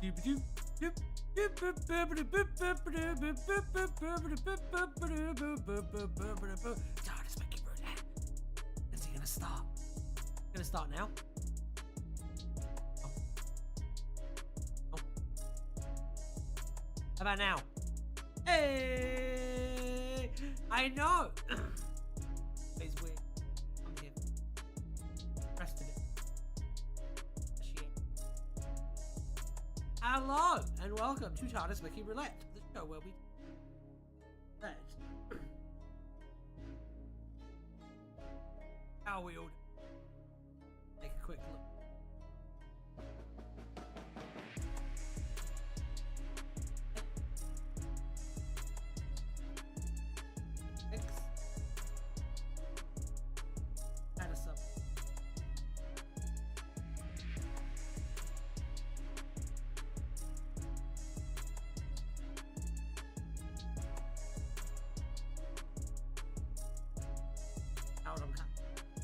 TardisWiki Roulette. When's he gonna start? Gonna start now? Oh. How about now? Hey! I know! It's weird. I'm here. Rested it. Hello and welcome to TardisWiki Roulette, the show where we how we all take a quick look.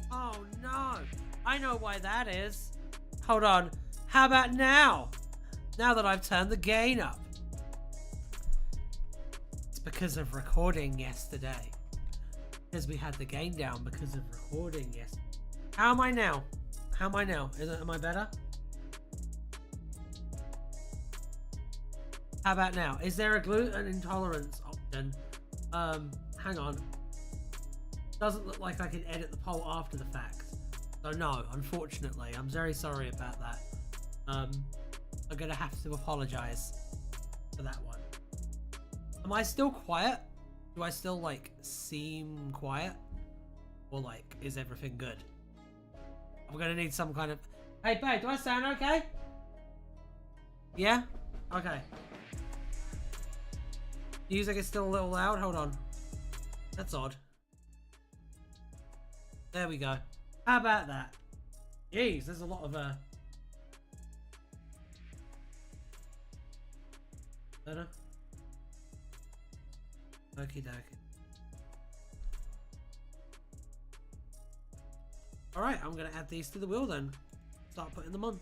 Oh no! I know why that is. Hold on. How about now? Now that I've turned the gain up. It's because of recording yesterday. Because we had the gain down because of recording yesterday. How am I now? How am I now? Am I better? How about now? Is there a gluten intolerance option? Hang on. Doesn't look like I can edit the poll after the fact. So no, unfortunately. I'm very sorry about that. I'm gonna have to apologize for that one. Am I still quiet? Do I still like seem quiet? Or like, is everything good? I'm gonna need some kind of... Hey babe, do I sound okay? Yeah? Okay. Music is still a little loud, hold on. That's odd. There we go. How about that? Jeez, there's a lot of Better? Okie dokie. Alright, I'm gonna add these to the wheel then. Start putting them on.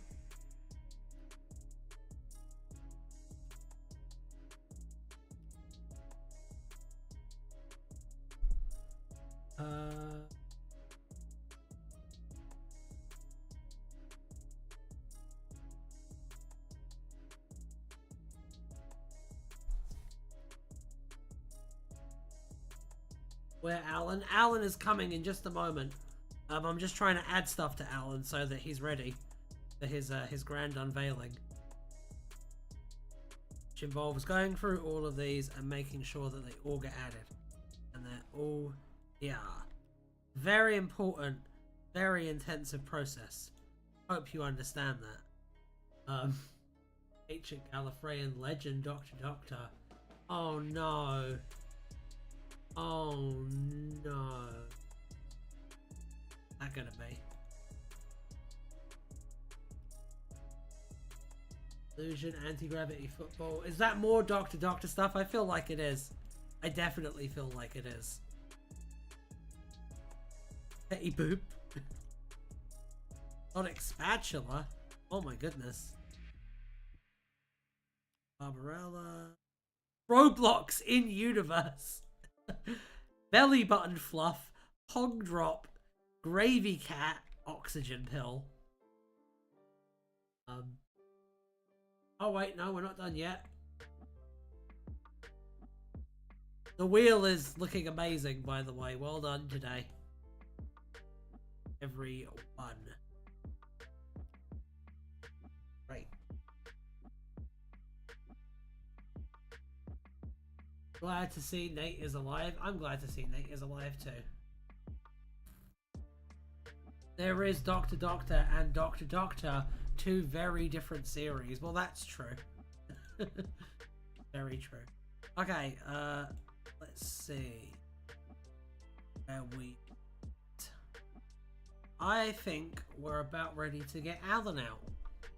Where Alan? Alan is coming in just a moment. I'm just trying to add stuff to Alan so that he's ready for his grand unveiling, which involves going through all of these and making sure that they all get added, and they're all here. Very important, very intensive process. Hope you understand that. Ancient Gallifreyan legend, Doctor. Oh no. Oh no. Not gonna be. Illusion, anti-gravity football. Is that more Doctor stuff? I feel like it is. I definitely feel like it is. Petty boop. Sonic spatula. Oh my goodness. Barbarella. Roblox in universe. Belly button fluff, hog drop, gravy cat, oxygen pill. Oh wait, no, we're not done yet. The wheel is looking amazing, by the way. Well done today, everyone. Right. Glad to see Nate is alive. I'm glad to see Nate is alive too. There is Doctor and Doctor, two very different series. Well, that's true. Very true. Okay, let's see. Where we... I think we're about ready to get Alan out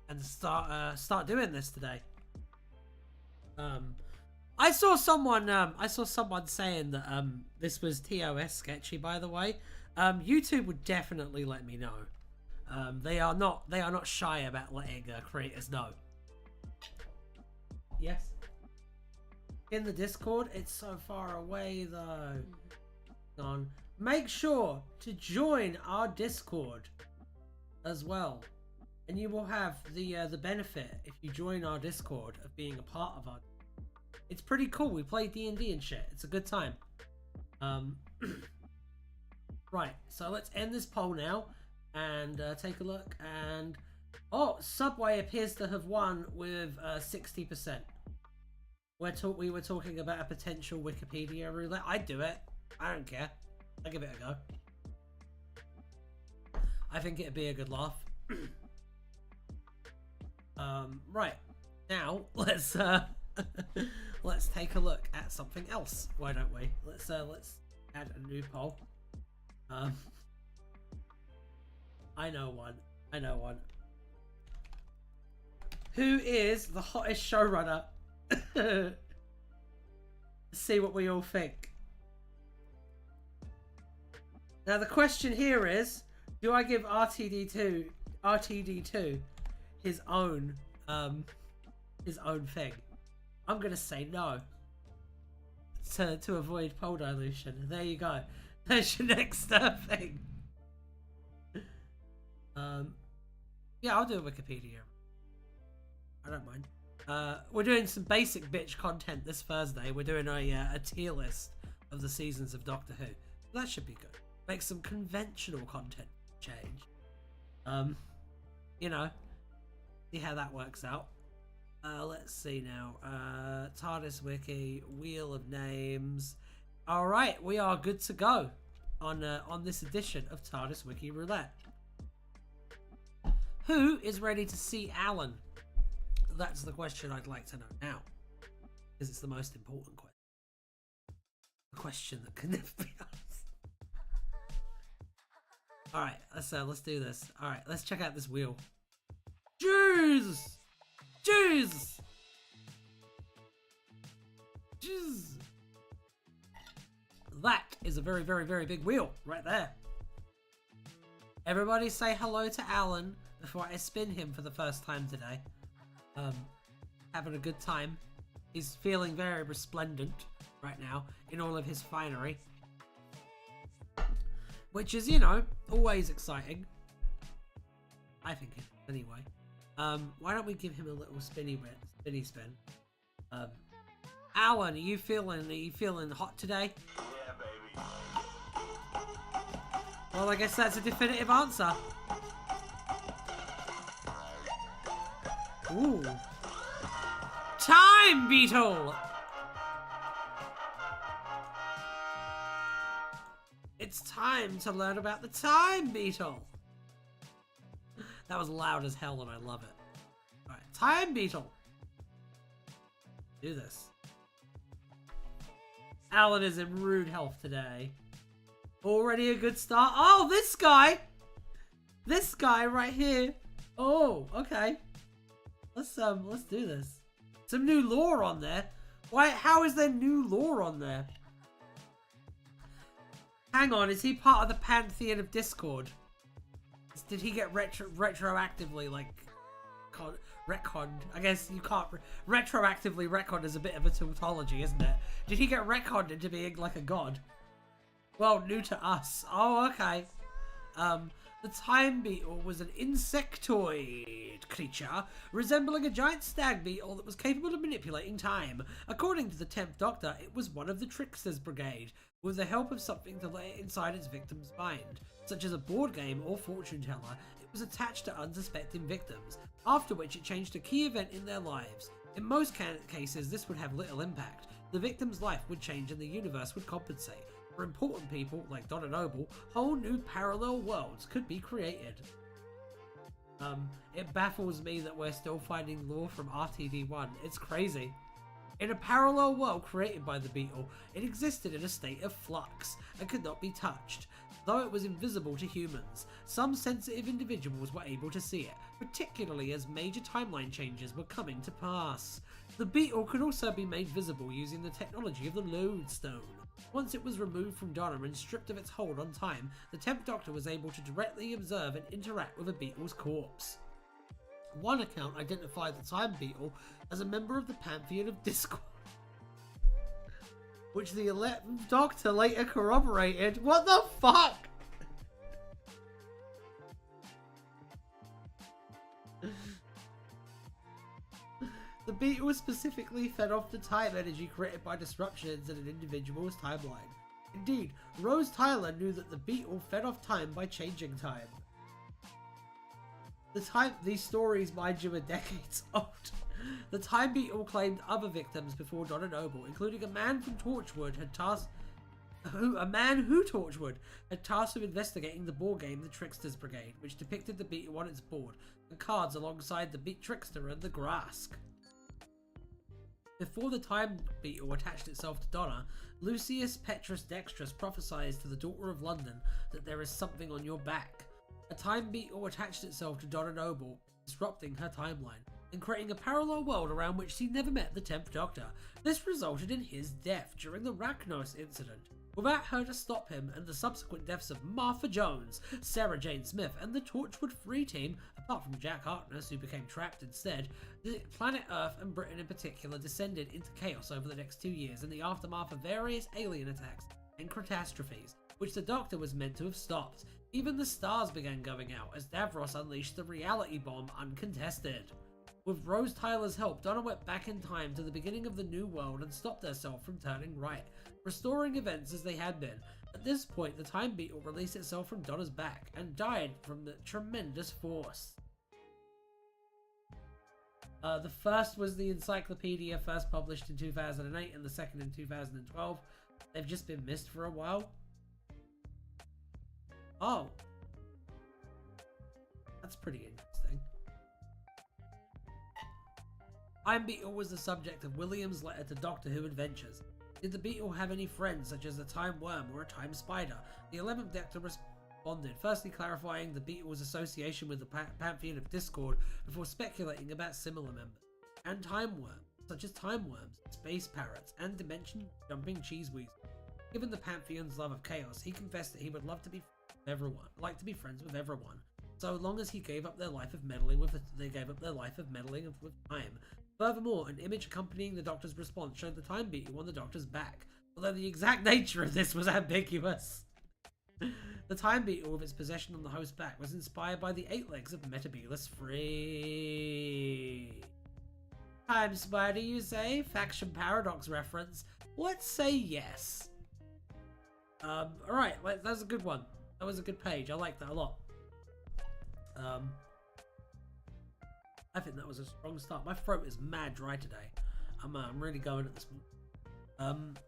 and start doing this today. I saw someone saying that this was TOS sketchy, by the way. YouTube would definitely let me know. They are not shy about letting creators know. Yes. In the Discord, it's so far away though. On. Make sure to join our Discord as well, and you will have the benefit if you join our Discord of being a part of our. It's pretty cool. We play D&D and shit. It's a good time. Right. So let's end this poll now and take a look. And Subway appears to have won with 60%. We were talking about a potential Wikipedia roulette. I'd do it. I don't care. I'll give it a go. I think it'd be a good laugh. Right. Now, let's take a look at something else. Why don't we? Let's add a new poll. I know one. Who is the hottest showrunner? Let's see what we all think. Now the question here is, do I give RTD2 his own thing? I'm gonna say no. To avoid poll dilution. There you go. There's your next thing. Yeah, I'll do a Wikipedia. I don't mind. We're doing some basic bitch content this Thursday. We're doing a tier list of the seasons of Doctor Who. That should be good. Make some conventional content change. You know, see how that works out. Let's see now. Tardis Wiki, Wheel of Names. All right, we are good to go on this edition of Tardis Wiki Roulette. Who is ready to see Alan? That's the question I'd like to know now, because it's the most important question. The question that can never be asked. All right, let's do this. All right, let's check out this wheel. Jesus. That is a very, very, very big wheel right there. Everybody say hello to Alan before I spin him for the first time today. Having a good time. He's feeling very resplendent right now in all of his finery. Which is, you know, always exciting. I think it is, anyway. Why don't we give him a little spinny spin? Alan, are you feeling hot today? Yeah, baby. Well, I guess that's a definitive answer. Ooh. Time Beetle! It's time to learn about the Time Beetle! That was loud as hell and I love it. Alright, Time Beetle! Do this. Alan is in rude health today. Already a good start. Oh, this guy! This guy right here. Oh, okay. Let's do this. Some new lore on there. Why? How is there new lore on there? Hang on, is he part of the pantheon of Discord? Did he get retroactively like retconned? I guess you can't retroactively retcon is a bit of a tautology, isn't it? Did he get retconned into being like a god? Well, new to us. Oh, okay. The Time Beetle was an insectoid creature resembling a giant stag beetle that was capable of manipulating time. According to the 10th Doctor, it was one of the Tricksters Brigade, with the help of something to lay inside its victim's mind, such as a board game or fortune teller. It was attached to unsuspecting victims, after which it changed a key event in their lives. In most cases, this would have little impact. The victim's life would change and the universe would compensate. For important people, like Donna Noble, whole new parallel worlds could be created. It baffles me that we're still finding lore from RTD1. It's crazy. In a parallel world created by the Beetle, it existed in a state of flux and could not be touched. Though it was invisible to humans, some sensitive individuals were able to see it, particularly as major timeline changes were coming to pass. The Beetle could also be made visible using the technology of the Lodestone. Once it was removed from Donna and stripped of its hold on time, the 10th Doctor was able to directly observe and interact with a Beetle's corpse. One account identified the Time Beetle as a member of the Pantheon of Discord, which the 11th Doctor later corroborated. What the fuck? The beetle was specifically fed off the time energy created by disruptions in an individual's timeline. Indeed, Rose Tyler knew that the beetle fed off time by changing time. These stories, mind you, are decades old. The Time Beetle claimed other victims before Donna Noble, including a man from Torchwood who Torchwood had tasked with investigating the board game The Trickster's Brigade, which depicted the beetle on its board and cards alongside the Trickster and the Grask. Before the Time Beetle attached itself to Donna, Lucius Petrus Dextrus prophesied to the Daughter of London that there is something on your back. A Time Beetle attached itself to Donna Noble, disrupting her timeline, and creating a parallel world around which she never met the 10th Doctor. This resulted in his death during the Rachnos incident. Without her to stop him, and the subsequent deaths of Martha Jones, Sarah Jane Smith, and the Torchwood Free Team, apart from Jack Harkness, who became trapped instead, the planet Earth and Britain in particular descended into chaos over the next 2 years in the aftermath of various alien attacks and catastrophes, which the Doctor was meant to have stopped. Even the stars began going out as Davros unleashed the reality bomb uncontested. With Rose Tyler's help, Donna went back in time to the beginning of the New World and stopped herself from turning right, restoring events as they had been. At this point, the Time Beetle released itself from Donna's back and died from the tremendous force. The first was the encyclopedia, first published in 2008, and the second in 2012. They've just been missed for a while. Oh. That's pretty interesting. Time Beetle was the subject of William's letter to Doctor Who Adventures. Did the Beetle have any friends, such as a Time Worm or a Time Spider? The 11th Doctor responded, firstly clarifying the Beetle's association with the Pantheon of Discord before speculating about similar members. And Time Worms, such as Time Worms, Space Parrots, and Dimension-Jumping Cheese Weasels. Given the Pantheon's love of chaos, he confessed that he would love to be friends with everyone, so long as he gave up their life of meddling with time. Furthermore, an image accompanying the Doctor's response showed the Time Beetle on the Doctor's back, although the exact nature of this was ambiguous. The Time Beetle, with its possession on the host's back, was inspired by the 8 legs of Metebelis Free. Time Spider, you say? Faction Paradox reference. Let's say yes. Alright, that's a good one. That was a good page. I like that a lot. I think that was a strong start. My throat is mad dry today. I'm really going at this.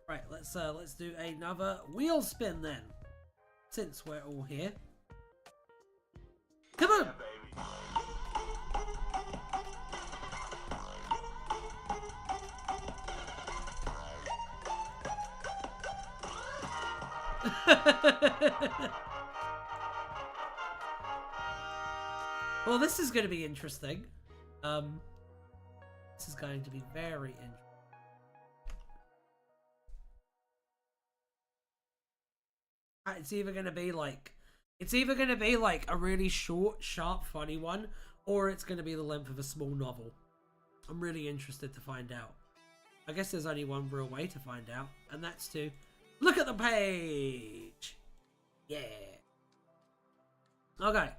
Right, let's do another wheel spin then. Since we're all here. Come on! Well, this is going to be interesting. This is going to be very interesting. It's either going to be like a really short, sharp, funny one, or it's going to be the length of a small novel. I'm really interested to find out. I guess there's only one real way to find out, and that's to look at the page. Yeah. Okay.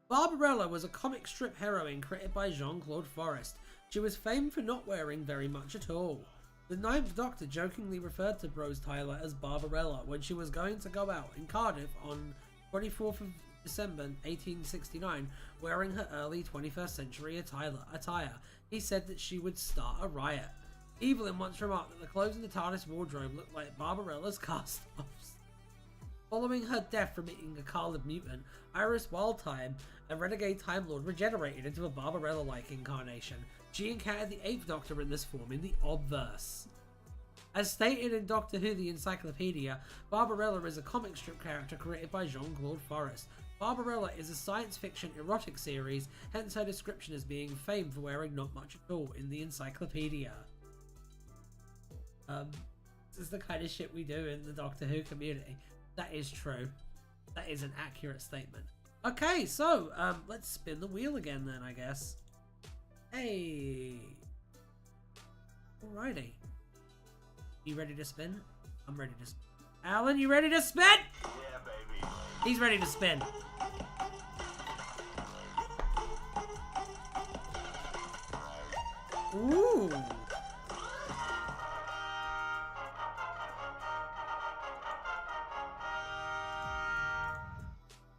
Barbarella was a comic strip heroine created by Jean-Claude Forest. She was famed for not wearing very much at all. The 9th Doctor jokingly referred to Rose Tyler as Barbarella when she was going to go out in Cardiff on 24th of December 1869 wearing her early 21st century attire. He said that she would start a riot. Evelyn once remarked that the clothes in the TARDIS wardrobe looked like Barbarella's cast-offs. Following her death from eating a Khalid mutant, Iris Wildtime, a renegade Time Lord, regenerated into a Barbarella-like incarnation. She encountered the 8th Doctor in this form in the Obverse. As stated in Doctor Who the Encyclopedia, Barbarella is a comic strip character created by Jean-Claude Forest. Barbarella is a science fiction erotic series, hence her description as being famed for wearing not much at all in the Encyclopedia. This is the kind of shit we do in the Doctor Who community. That is true. That is an accurate statement. Okay, so let's spin the wheel again then, I guess. Hey. Alrighty. You ready to spin? I'm ready to spin. Alan, you ready to spin? Yeah, baby. He's ready to spin. Ooh.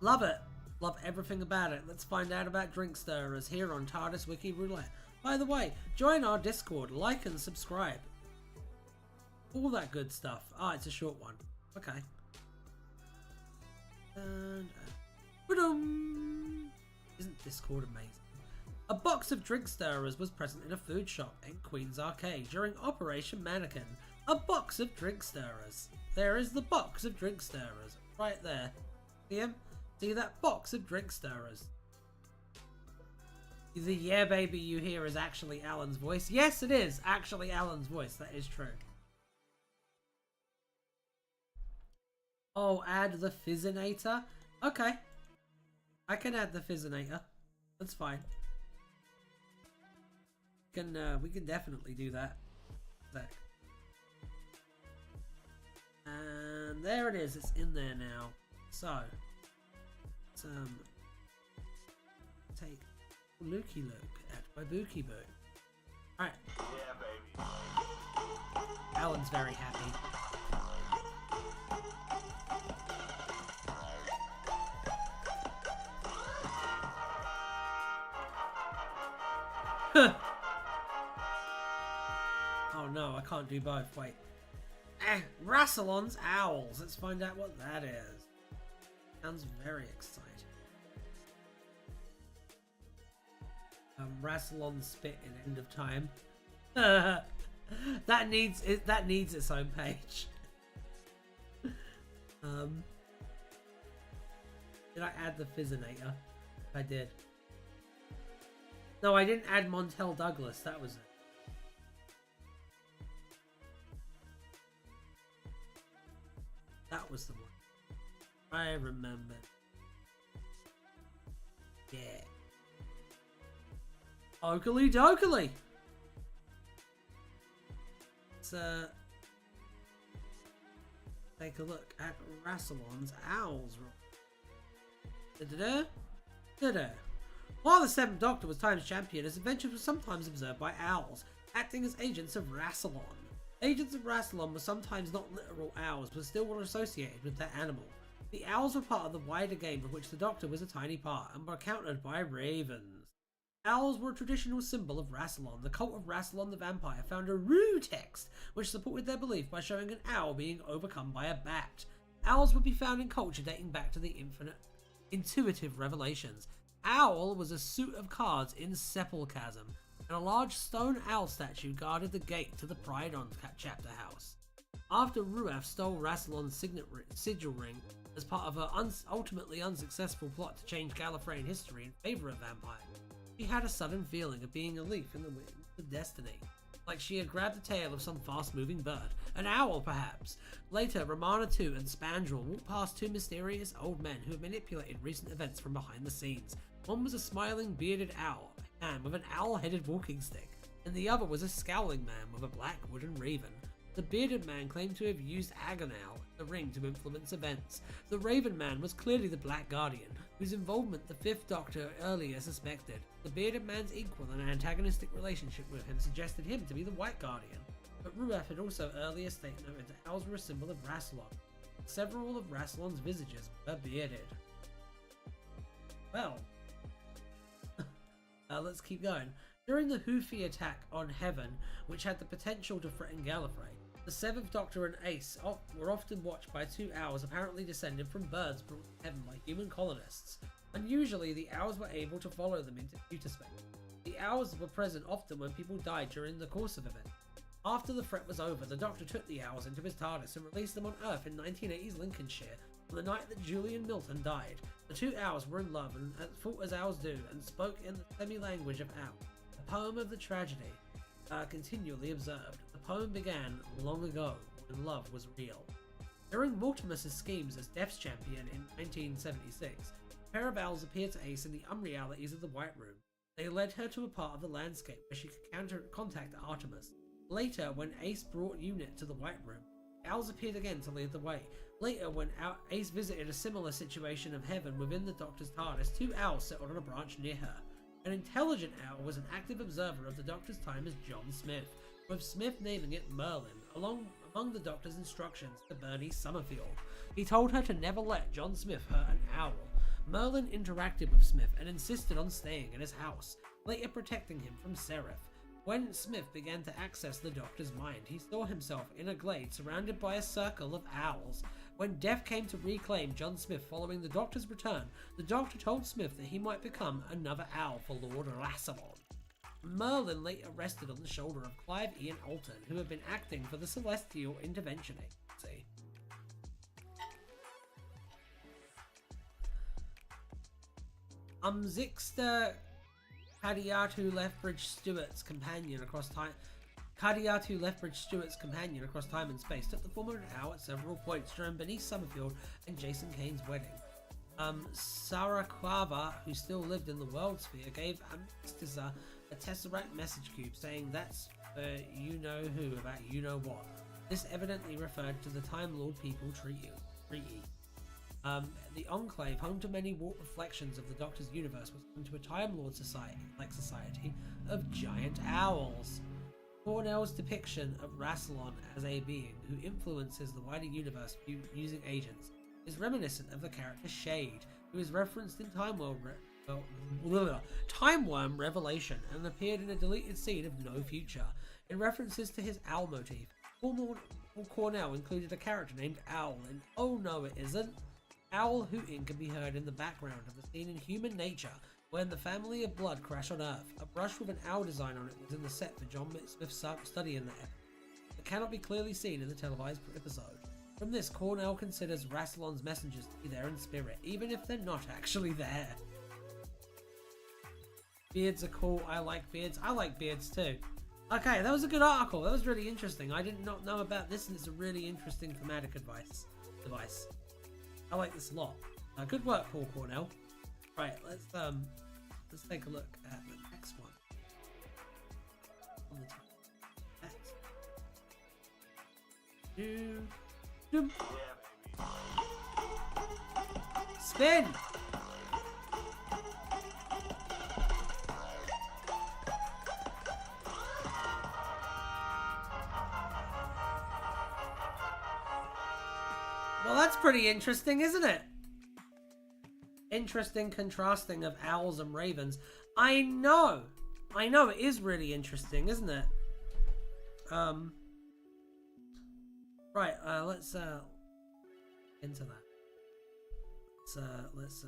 Love it. Love everything about it. Let's find out about drink stirrers here on Tardis Wiki Roulette. By the way, join our Discord, like and subscribe. All that good stuff. Ah, it's a short one. Okay. And isn't Discord amazing? A box of drink stirrers was present in a food shop in Queen's Arcade during Operation Mannequin. A box of drink stirrers. There is the box of drink stirrers right there. See him? See that box of drink stirrers? The yeah baby you hear is actually Alan's voice. Yes, it is actually Alan's voice. That is true. Oh, add the Fizzinator? Okay. I can add the Fizzinator. That's fine. We can definitely do that. Sec. And there it is. It's in there now. So, let's take a looky look at my bookie boo. Alright. Yeah, baby. Alan's very happy. Oh no, I can't do both. Wait. Rassilon's owls. Let's find out what that is. Sounds very exciting. Rassilon spit in End of Time. that needs its own page. Did I add the Fizzinator? I did. No, I didn't add Montel Douglas. That was it. That was the one. I remember. Yeah. Oakley dokily. Let's take a look at Rassilon's owls. Da-da-da. Da-da. While the Seventh Doctor was Time's champion, his adventures were sometimes observed by owls, acting as agents of Rassilon. Agents of Rassilon were sometimes not literal owls, but still were associated with that animal. The owls were part of the wider game of which the Doctor was a tiny part, and were countered by ravens. Owls were a traditional symbol of Rassilon. The cult of Rassilon the Vampire found a Rue text, which supported their belief by showing an owl being overcome by a bat. Owls would be found in culture dating back to the intuitive revelations. Owl was a suit of cards in Sepulchasm, and a large stone owl statue guarded the gate to the Pride on chapter house. After Ruaf stole Rassilon's sigil ring as part of her ultimately unsuccessful plot to change Gallifreyan history in favour of vampire, she had a sudden feeling of being a leaf in the wind of destiny, like she had grabbed the tail of some fast-moving bird, an owl perhaps. Later, Romana 2 and Spandrel walked past two mysterious old men who had manipulated recent events from behind the scenes. One was a smiling, bearded owl man with an owl-headed walking stick, and the other was a scowling man with a black wooden raven. The bearded man claimed to have used Agonal, the ring, to influence events. The Raven Man was clearly the Black Guardian, whose involvement the Fifth Doctor earlier suspected. The bearded man's equal and antagonistic relationship with him suggested him to be the White Guardian, but Ruaf had also earlier stated that owls were a symbol of Rassilon. Several of Rassilon's visages were bearded. Well, let's keep going. During the Whovian attack on Heaven, which had the potential to threaten Gallifrey, the Seventh Doctor and Ace were often watched by two owls apparently descended from birds brought to Heaven by human colonists. Unusually, the owls were able to follow them into future space. The owls were present often when people died during the course of events. After the threat was over, the Doctor took the owls into his TARDIS and released them on Earth in 1980's Lincolnshire on the night that Julian Milton died. The two owls were in love and fought as owls do and spoke in the semi-language of owl. The poem of the tragedy continually observed. The poem began long ago when love was real. During Mortimer's schemes as Death's champion in 1976, a pair of owls appeared to Ace in the unrealities of the White Room. They led her to a part of the landscape where she could contact Artemis. Later, when Ace brought Unit to the White Room, owls appeared again to lead the way. Later, when Ace visited a similar situation of heaven within the Doctor's TARDIS, 2 owls settled on a branch near her. An intelligent owl was an active observer of the Doctor's time as John Smith, with Smith naming it Merlin, among the Doctor's instructions to Bernie Summerfield. He told her to never let John Smith hurt an owl. Merlin interacted with Smith and insisted on staying in his house, later protecting him from Seraph. When Smith began to access the Doctor's mind, he saw himself in a glade surrounded by a circle of owls. When Death came to reclaim John Smith following the Doctor's return, the Doctor told Smith that he might become another owl for Lord Rassilon. Merlin later rested on the shoulder of Clive Ian Alton, who had been acting for the Celestial Intervention Agency. Zixter Kadiatu Lethbridge Stewart's companion across time. Kadiatu Lethbridge Stewart's companion across time and space took the form of an owl at several points during Bernice Summerfield and Jason Kane's wedding. Sarah Quava, who still lived in the World Sphere, gave Amstiza a Tesseract message cube saying that's you-know-who about you-know-what. This evidently referred to the Time Lord people treaty. The Enclave, home to many warped reflections of the Doctor's universe, was home to a Time Lord society of giant owls. Cornell's depiction of Rassilon as a being who influences the wider universe using agents is reminiscent of the character Shade, who is referenced in Time Worm Revelation and appeared in a deleted scene of No Future. In references to his owl motif, Cornell included a character named Owl, and oh no it isn't, owl hooting can be heard in the background of the scene in Human Nature when the family of Blood crash on Earth. A brush with an owl design on it was in the set for John Smith's study in the episode. It cannot be clearly seen in the televised episode. From this, Cornell considers Rassilon's messengers to be there in spirit, even if they're not actually there. Beards are cool. I like beards. I like beards too. Okay, that was a good article. That was really interesting. I did not know about this, and it's a really interesting thematic device. I like this a lot. Good work, Paul Cornell. Right, let's take a look at the next one. On the top. Spin! Well, that's pretty interesting, isn't it? Interesting contrasting of owls and ravens. I know, it is really interesting, isn't it? Right, let's into that. Let's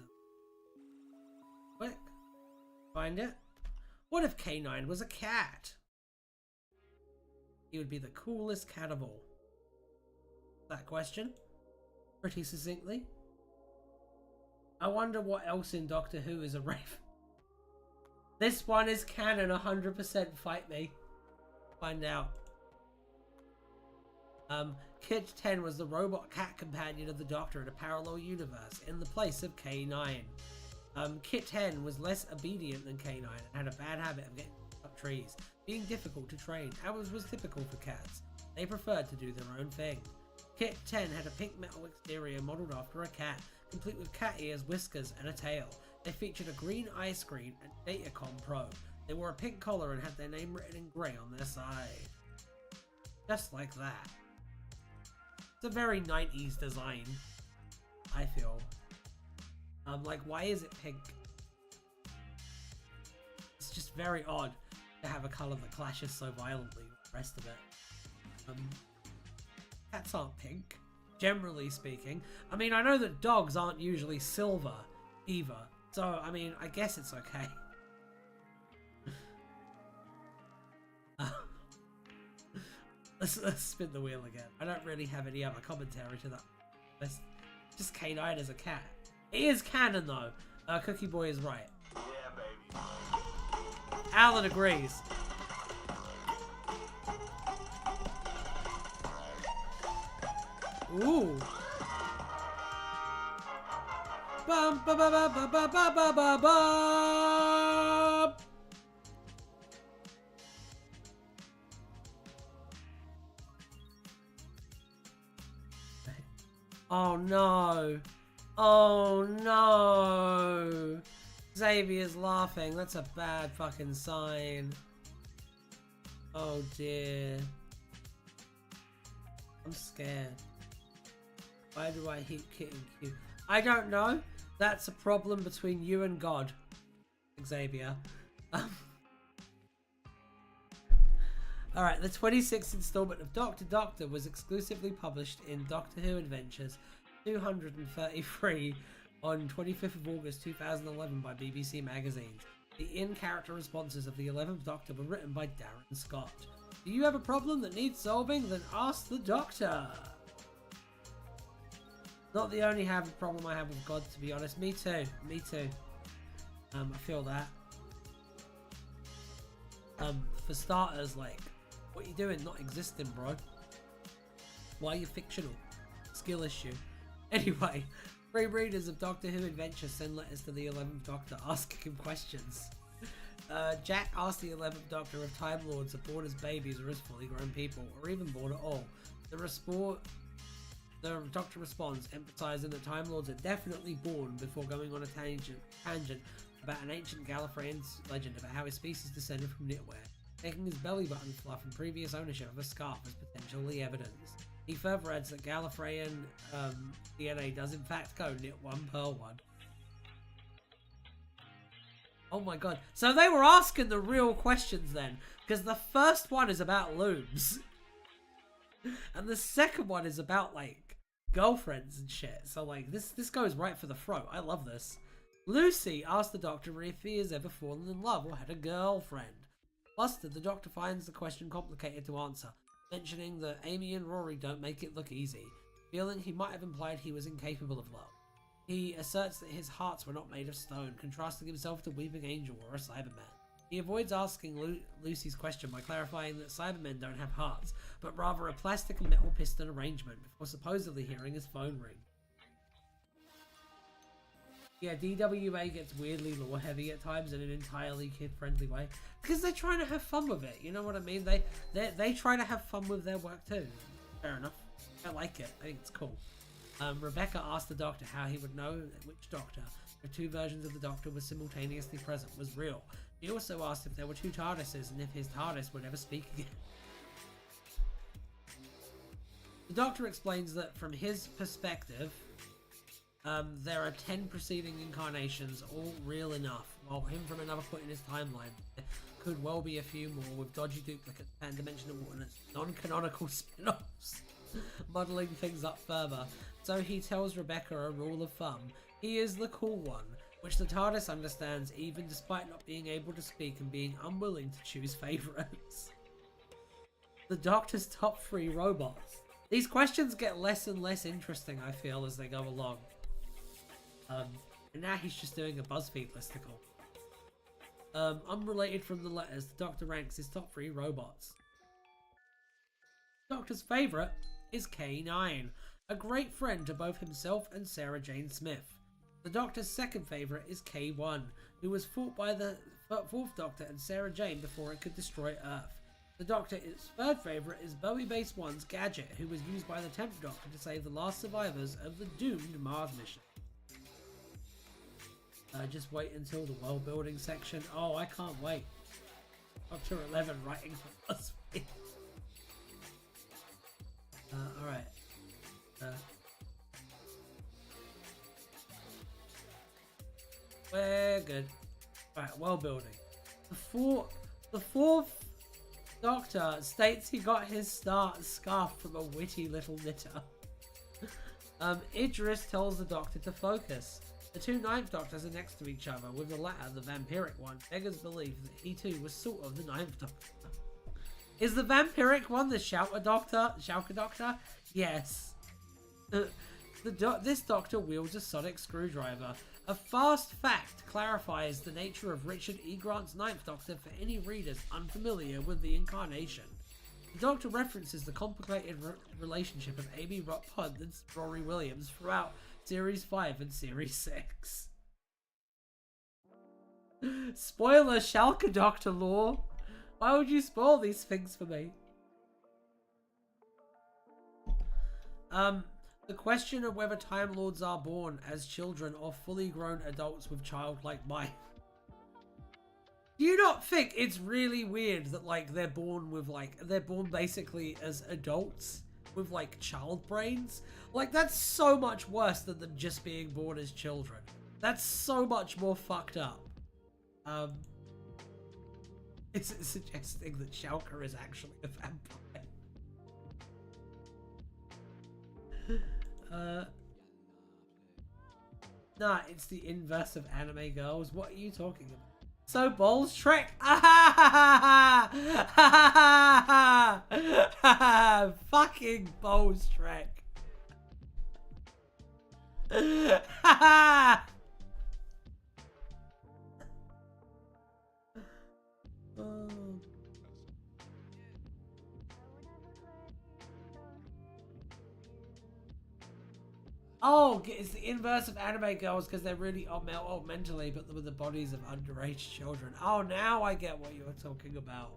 quick find it. What if K9 was a cat? He would be the coolest cat of all. That question, pretty succinctly. I wonder what else in Doctor Who is a raven. This one is canon 100%. Fight me. Find out. Kit 10 was the robot cat companion of the Doctor in a parallel universe in the place of K9. Kit 10 was less obedient than K9 and had a bad habit of getting up trees, being difficult to train, as was typical for cats. They preferred to do their own thing. Kit 10 had a pink metal exterior modelled after a cat, complete with cat ears, whiskers, and a tail. They featured a green eye screen and Datacom Pro. They wore a pink collar and had their name written in grey on their side. Just like that. It's a very 90s design, I feel. Like, why is it pink? It's just very odd to have a colour that clashes so violently with the rest of it. Cats aren't pink, generally speaking. I mean, I know that dogs aren't usually silver either, so I mean, I guess it's okay. Let's spin the wheel again. I don't really have any other commentary to that. Let's just K9 as a cat. It is canon though. Cookie Boy is right. Yeah, baby. Alan agrees. Ooh. Bum ba ba ba ba ba ba ba ba ba. Oh no. Oh no. Xavier's laughing. That's a bad fucking sign. Oh dear. I'm scared. Why do I keep hitting Q? I don't know. That's a problem between you and God, Xavier. Alright, the 26th installment of Doctor Doctor was exclusively published in Doctor Who Adventures 233 on 25th of August 2011 by BBC Magazines. The in-character responses of the 11th Doctor were written by Darren Scott. Do you have a problem that needs solving? Then ask the Doctor! Not the only problem I have with God, to be honest. Me too. Me too. I feel that. For starters, like, what you doing not existing, bro? Why are you fictional? Skill issue. Anyway, free readers of Doctor Who Adventures send letters to the 11th Doctor asking him questions. Jack asked the 11th Doctor if Time Lords are born as babies or as fully grown people, or even born at all. The Doctor responds, emphasizing that Time Lords are definitely born, before going on a tangent about an ancient Gallifreyan legend about how his species descended from knitwear, taking his belly button fluff and previous ownership of a scarf as potentially evidence. He further adds that Gallifreyan DNA does in fact go knit one, pearl one. Oh my god. So they were asking the real questions then, because the first one is about looms. And the second one is about, like, girlfriends and shit. So, like, this goes right for the throat. I love this. Lucy asked the Doctor if he has ever fallen in love or had a girlfriend. Flustered, the Doctor finds the question complicated to answer, mentioning that Amy and Rory don't make it look easy, feeling he might have implied he was incapable of love. He asserts that his hearts were not made of stone, contrasting himself to Weeping Angel or a Cyberman. He avoids asking Lucy's question by clarifying that Cybermen don't have hearts, but rather a plastic and metal piston arrangement, before supposedly hearing his phone ring. Yeah, DWA gets weirdly lore heavy at times in an entirely kid-friendly way, because they're trying to have fun with it, you know what I mean? They try to have fun with their work too. Fair enough. I like it. I think it's cool. Rebecca asked the Doctor how he would know which Doctor, if two versions of the Doctor were simultaneously present, was real. He also asked if there were two TARDISes and if his TARDIS would ever speak again. The Doctor explains that from his perspective, there are 10 preceding incarnations, all real enough, while him from another point in his timeline there could well be a few more with dodgy duplicates, pan-dimensional alternates, non-canonical spin-offs, muddling things up further. So he tells Rebecca a rule of thumb: he is the cool one, which the TARDIS understands even despite not being able to speak and being unwilling to choose favourites. The Doctor's top 3 robots. These questions get less and less interesting, I feel, as they go along. And now he's just doing a BuzzFeed listicle. Unrelated from the letters, the Doctor ranks his top 3 robots. The Doctor's favourite is K9, a great friend to both himself and Sarah Jane Smith. The Doctor's second favourite is K1, who was fought by the 4th Doctor and Sarah Jane before it could destroy Earth. The Doctor's third favourite is Bowie Base 1's Gadget, who was used by the 10th Doctor to save the last survivors of the doomed Mars mission. Just wait until the world building section. Oh, I can't wait. Doctor 11 writing for BuzzFeed. Alright. We're good. Alright, world building. The fourth Doctor states he got his scarf from a witty little knitter. Idris tells the Doctor to focus. The two 9th Doctors are next to each other, with the latter, the vampiric one, beggars believe that he too was sort of the 9th Doctor. Is the vampiric one the Shouker Doctor? Yes. This Doctor wields a sonic screwdriver. A fast fact clarifies the nature of Richard E. Grant's 9th Doctor for any readers unfamiliar with the incarnation. The Doctor references the complicated relationship of Amy Pond and Rory Williams throughout Series 5 and Series 6. Spoiler Shulker Doctor lore. Why would you spoil these things for me? The The question of whether Time Lords are born as children or fully grown adults with childlike minds. Do you not think it's really weird that like they're born basically as adults with like child brains? Like that's so much worse than them just being born as children. That's so much more fucked up. It's suggesting that Shulker is actually a vampire. Nah, it's the inverse of anime girls. What are you talking about? So Balls Trek. Fucking Balls Trek. Oh, it's the inverse of anime girls because they're really old mentally, but with the bodies of underage children. Oh, now I get what you were talking about.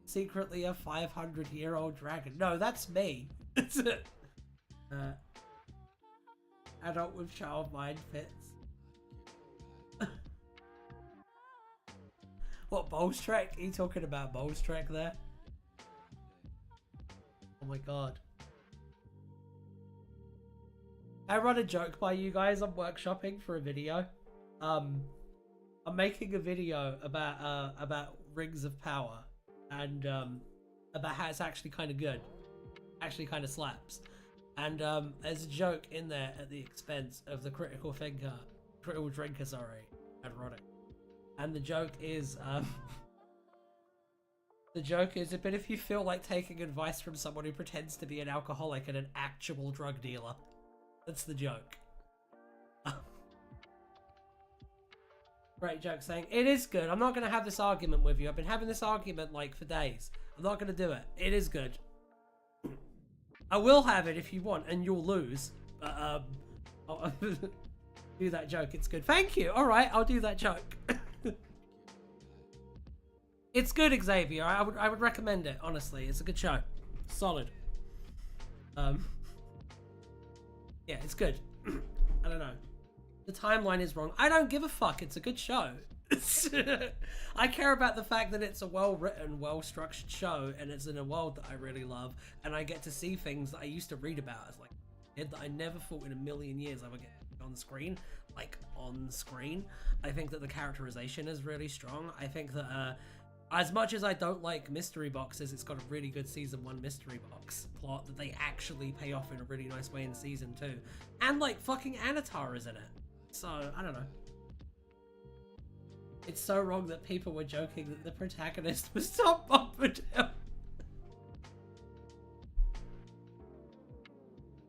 Secretly a 500-year-old dragon. No, that's me. Adult with child mind fits. What, Balls Trek? Are you talking about Balls Trek there? Oh my god. I run a joke by you guys. I'm workshopping for a video. I'm making a video about Rings of Power and about how it's actually kind of good. Actually kind of slaps. And there's a joke in there at the expense of the critical drinker, sorry. Ironic. And the joke is but if you feel like taking advice from someone who pretends to be an alcoholic and an actual drug dealer. That's the joke. Great joke saying, it is good. I'm not going to have this argument with you. I've been having this argument like for days. I'm not going to do it. It is good. I will have it if you want and you'll lose. But, I'll do that joke. It's good. Thank you. All right. I'll do that joke. It's good, Xavier. I would recommend it, honestly. It's a good show. Solid. Yeah, it's good. I don't know. The timeline is wrong. I don't give a fuck. It's a good show. I care about the fact that it's a well-written, well-structured show, and it's in a world that I really love, and I get to see things that I used to read about as like a kid that I never thought in a million years I would get on screen. Like, on screen. I think that the characterization is really strong. I think that, as much as I don't like mystery boxes, it's got a really good season 1 mystery box plot that they actually pay off in a really nice way in season 2. And like fucking Anatar is in it. So, I don't know. It's so wrong that people were joking that the protagonist was Tom Bombadil.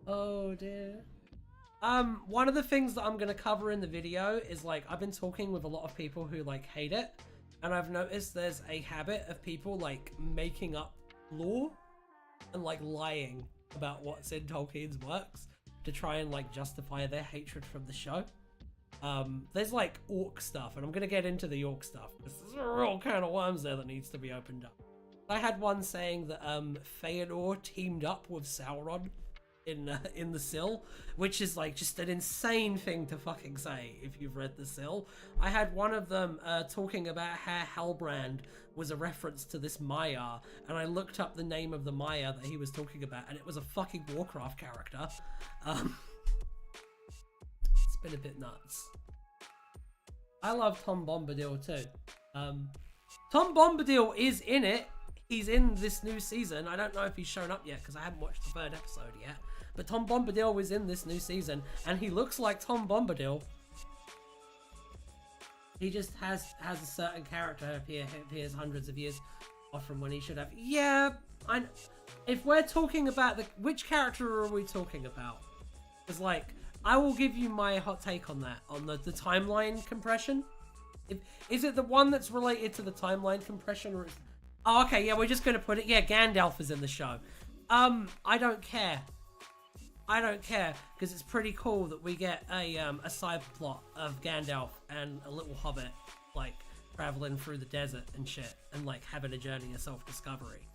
Oh dear. One of the things that I'm gonna cover in the video is like, I've been talking with a lot of people who like hate it. And I've noticed there's a habit of people like making up lore and like lying about what's in Tolkien's works to try and like justify their hatred from the show. There's like orc stuff, and I'm gonna get into the orc stuff because there's a real can of worms there that needs to be opened up. I had one saying that Feanor teamed up with Sauron in the Sill, which is like just an insane thing to fucking say if you've read the Sill. I had one of them talking about how Halbrand was a reference to this Maiar, and I looked up the name of the Maiar that he was talking about, and it was a fucking Warcraft character. It's been a bit nuts. I love Tom Bombadil too. Tom Bombadil is in it. He's in this new season. I don't know if he's shown up yet because I haven't watched the 3rd episode yet. But Tom Bombadil was in this new season, and he looks like Tom Bombadil. He just has a certain character appears hundreds of years off from when he should have. Yeah, if we're talking about which character are we talking about? Because like, I will give you my hot take on that, on the timeline compression. Is it the one that's related to the timeline compression, or is... Oh, okay, yeah, we're just gonna put it. Yeah, Gandalf is in the show. I don't care. I don't care, because it's pretty cool that we get a side plot of Gandalf and a little hobbit, like, traveling through the desert and shit, and, like, having a journey of self-discovery.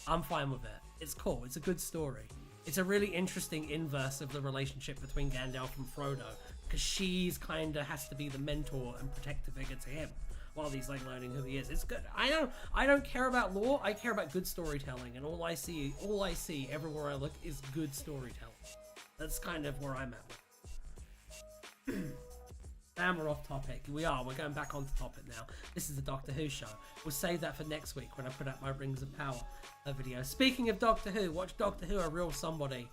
I'm fine with it. It's cool. It's a good story. It's a really interesting inverse of the relationship between Gandalf and Frodo, because she's kind of has to be the mentor and protective figure to him while he's like learning who he is. It's good. I don't care about lore. I care about good storytelling, and all I see everywhere I look is good storytelling. That's kind of where I'm at. And we're off topic. We're going back onto topic now. This is the Doctor Who show. We'll save that for next week when I put up my Rings of Power video. Speaking of Doctor Who, watch Doctor Who: A Real Somebody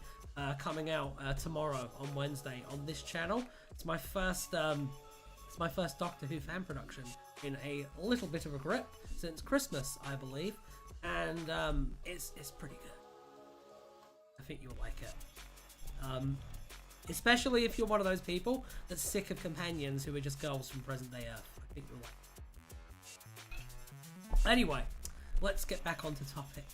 coming out tomorrow on Wednesday on this channel. It's my first Doctor Who fan production in a little bit of a grip since Christmas, I believe, and it's pretty good. I think you'll like it. Especially if you're one of those people that's sick of companions who are just girls from present-day Earth. I think you'll like it. Anyway, let's get back onto topic.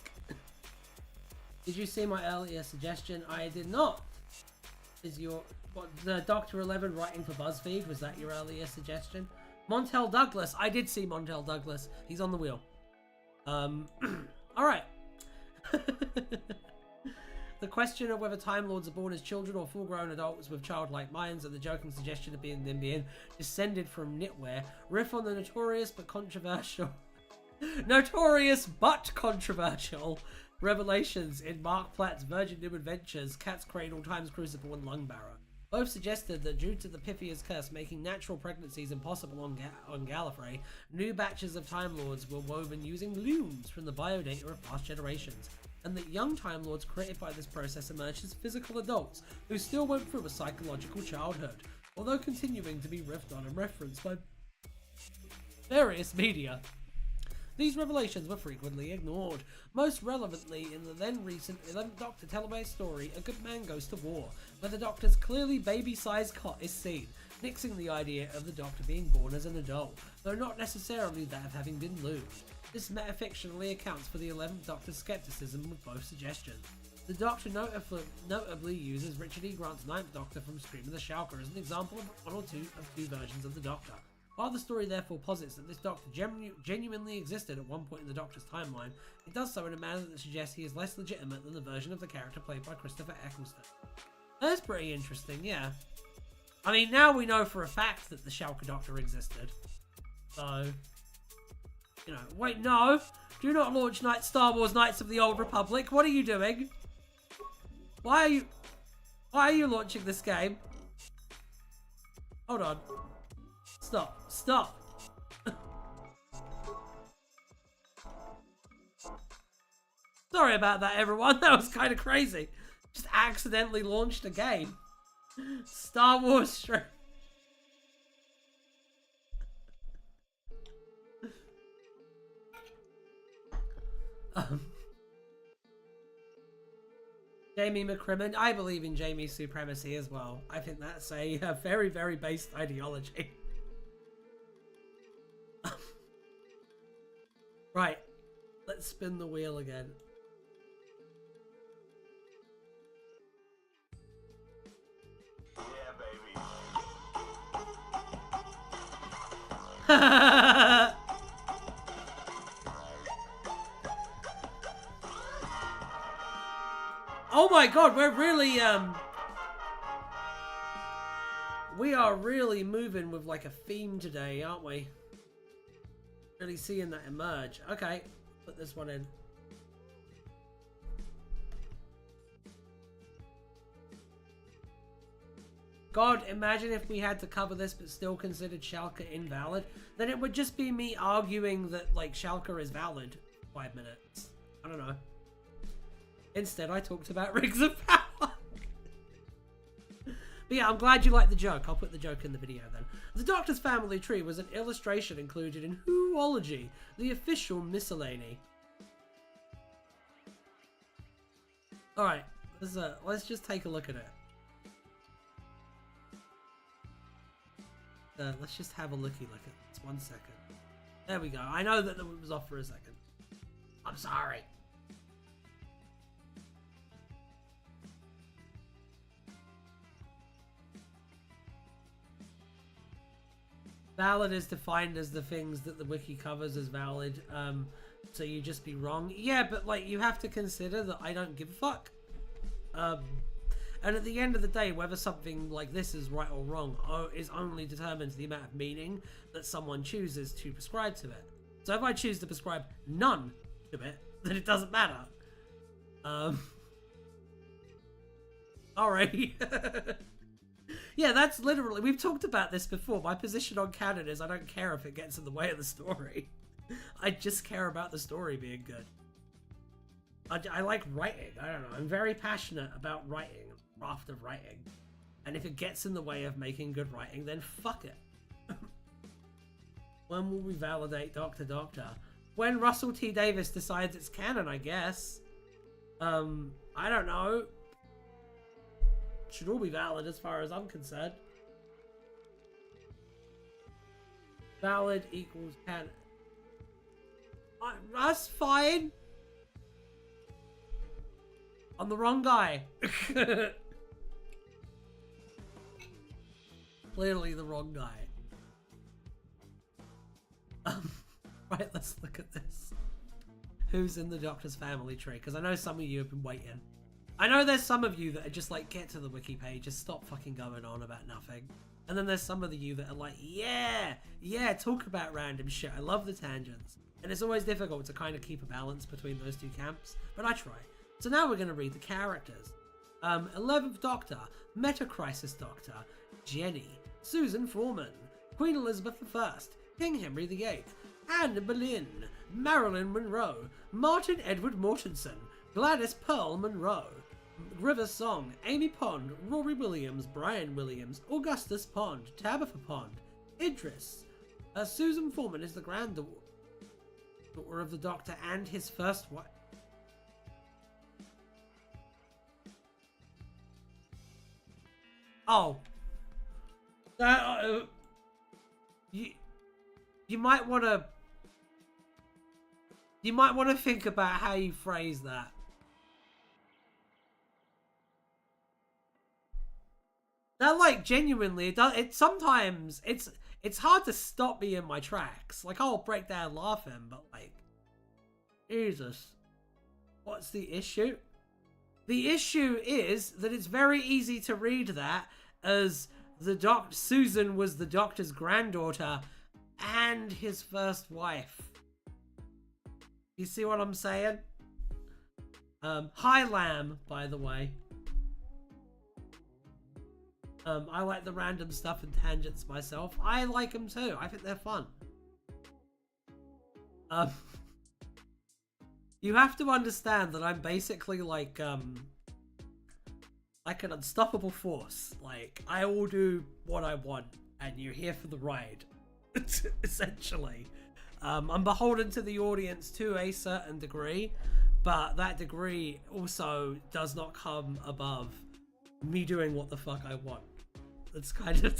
Did you see my earlier suggestion? I did not. Is the Dr. 11 writing for BuzzFeed? Was that your earlier suggestion? Montel Douglas. I did see Montel Douglas. He's on the wheel. Alright. The question of whether Time Lords are born as children or full-grown adults with childlike minds, and the joking suggestion of them being descended from knitwear, riff on the notorious but controversial revelations in Mark Platt's Virgin New Adventures, Cat's Cradle, Time's Crucible, and Lungbarrow. Both suggested that due to the Pythia's curse making natural pregnancies impossible on Gallifrey, new batches of Time Lords were woven using looms from the biodata of past generations, and that young Time Lords created by this process emerged as physical adults who still went through a psychological childhood, although continuing to be riffed on and referenced by various media. These revelations were frequently ignored, most relevantly in the then recent 11th Doctor televised story A Good Man Goes to War, where the Doctor's clearly baby-sized cot is seen, nixing the idea of the Doctor being born as an adult, though not necessarily that of having been loomed. This metafictionally accounts for the 11th Doctor's skepticism with both suggestions. The Doctor notably uses Richard E. Grant's 9th Doctor from Scream of the Shulker as an example of one or two versions of the Doctor. While the story therefore posits that this Doctor genuinely existed at one point in the Doctor's timeline, it does so in a manner that suggests he is less legitimate than the version of the character played by Christopher Eccleston. That's pretty interesting, yeah. I mean, now we know for a fact that the Shulker Doctor existed. So, you know, wait, no! Do not launch Star Wars Knights of the Old Republic. What are you doing? Why are you launching this game? Hold on. Stop. Sorry about that, everyone. That was kind of crazy. Just accidentally launched a game. Star Wars stream. Jamie McCrimmon. I believe in Jamie's supremacy as well. I think that's a very, very based ideology. Right, let's spin the wheel again. Yeah, baby. Oh my god, we're really, we are really moving with like a theme today, aren't we? Really seeing that emerge. Okay, put this one in. God, imagine if we had to cover this but still considered Shulker invalid. Then it would just be me arguing that, like, Shulker is valid for 5 minutes. I don't know. Instead, I talked about Rings of Power. But yeah, I'm glad you liked the joke. I'll put the joke in the video then. The Doctor's family tree was an illustration included in Whoology, the official miscellany. Alright, let's just take a look at it. Let's just have a looky look at this. 1 second. There we go. I know that it was off for a second. I'm sorry. Valid is defined as the things that the wiki covers as valid. So you just be wrong. Yeah, but like you have to consider that I don't give a fuck. And at the end of the day, whether something like this is right or wrong is only determined to the amount of meaning that someone chooses to prescribe to it. So if I choose to prescribe none to it, then it doesn't matter. Sorry. Yeah, that's literally... We've talked about this before. My position on canon is I don't care if it gets in the way of the story. I just care about the story being good. I like writing. I don't know. I'm very passionate about writing. The craft of writing. And if it gets in the way of making good writing, then fuck it. When will we validate Dr. Doctor? When Russell T. Davis decides it's canon, I guess. I don't know. Should all be valid as far as I'm concerned. Valid equals canon. That's fine. I'm the wrong guy. Clearly the wrong guy. Right, let's look at this. Who's in the Doctor's family tree? Because I know some of you have been waiting. I know there's some of you that are just like, get to the wiki page, just stop fucking going on about nothing. And then there's some of you that are like, yeah, talk about random shit. I love the tangents. And it's always difficult to kind of keep a balance between those two camps, but I try. So now we're going to read the characters. 11th Doctor, Meta Crisis Doctor, Jenny, Susan Foreman, Queen Elizabeth I, King Henry VIII, Anne Boleyn, Marilyn Monroe, Martin Edward Mortensen, Gladys Pearl Monroe, River Song, Amy Pond, Rory Williams, Brian Williams, Augustus Pond, Tabitha Pond, Idris. Susan Foreman is the granddaughter of the Doctor and his first wife. Oh. You might want to... You might want to think about how you phrase that. That, like, genuinely, it sometimes, it's hard to stop me in my tracks. Like, I'll break down laughing, but, like, Jesus. What's the issue? The issue is that it's very easy to read that as Susan was the Doctor's granddaughter and his first wife. You see what I'm saying? Hi, Lamb, by the way. I like the random stuff and tangents myself. I like them too. I think they're fun. You have to understand that I'm basically like an unstoppable force. Like, I will do what I want, and you're here for the ride. Essentially. I'm beholden to the audience to a certain degree, but that degree also does not come above me doing what the fuck I want. That's kind of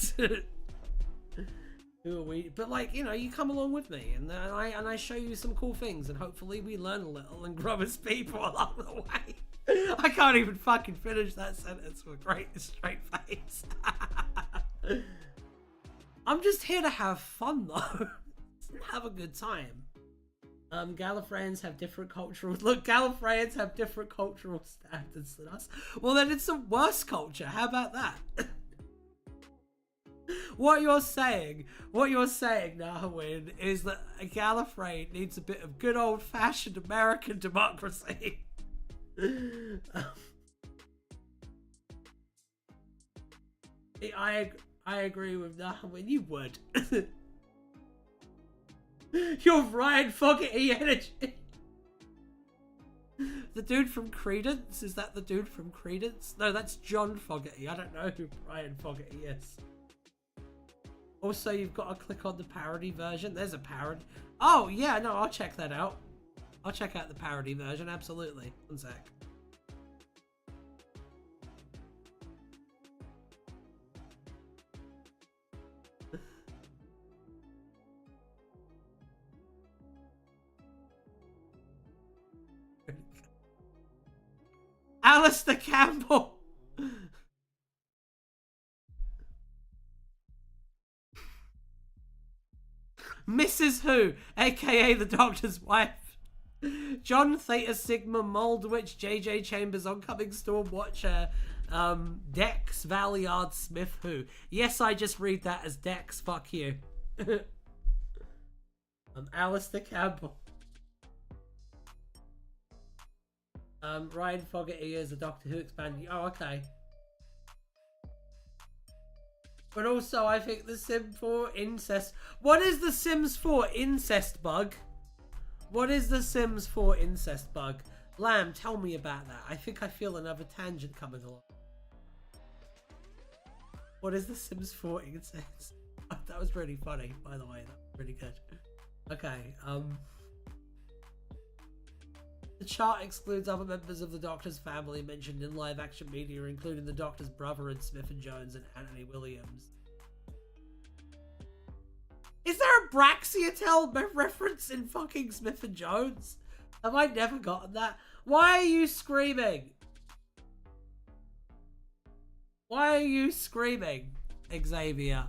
who are we? But, like, you know, you come along with me, and I show you some cool things, and hopefully we learn a little and grow as people along the way. I can't even fucking finish that sentence with a great straight face. I'm just here to have fun, though. Have a good time. Gallifreyans have different cultural... Look, Gallifreyans have different cultural standards than us. Well, then it's a worse culture. How about that? What you're saying, Nahwin, is that a Gallifrey needs a bit of good old-fashioned American democracy. I agree with Nahwin. You would. You're Ryan Fogarty energy. The dude from Credence? Is that the dude from Credence? No, that's John Fogarty. I don't know who Ryan Fogarty is. Also, you've got to click on the parody version. There's a parody. Oh, yeah, no, I'll check that out. I'll check out the parody version, absolutely. One sec. Alistair Campbell! who, aka the Doctor's wife. John Theta Sigma Moldwich, JJ Chambers, Oncoming Storm Watcher, Dex Valliard Smith who. Yes, I just read that as Dex, fuck you. Alistair Campbell. Ryan Fogarty is a Doctor Who expanding. Oh, okay. But also, I think the Sim 4 incest. What is the Sims 4 incest bug? What is the Sims 4 incest bug? Lamb, tell me about that. I think I feel another tangent coming along. What is the Sims 4 incest? Oh, that was really funny, by the way. That was really good. Okay, the chart excludes other members of the Doctor's family mentioned in live-action media, including the Doctor's brother and Smith and Jones and Anthony Williams. Is there a Braxiatel reference in fucking Smith and Jones? Have I never gotten that? Why are you screaming? Why are you screaming, Xavier?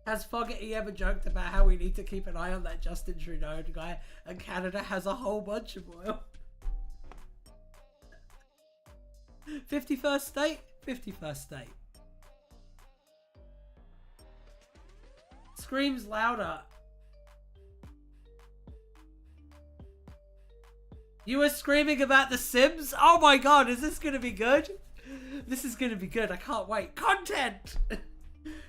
Has Fogarty ever joked about how we need to keep an eye on that Justin Trudeau guy and Canada has a whole bunch of oil? 51st state? 51st state. Screams louder. You were screaming about The Sims? Oh my god, is this gonna be good? This is gonna be good, I can't wait. Content!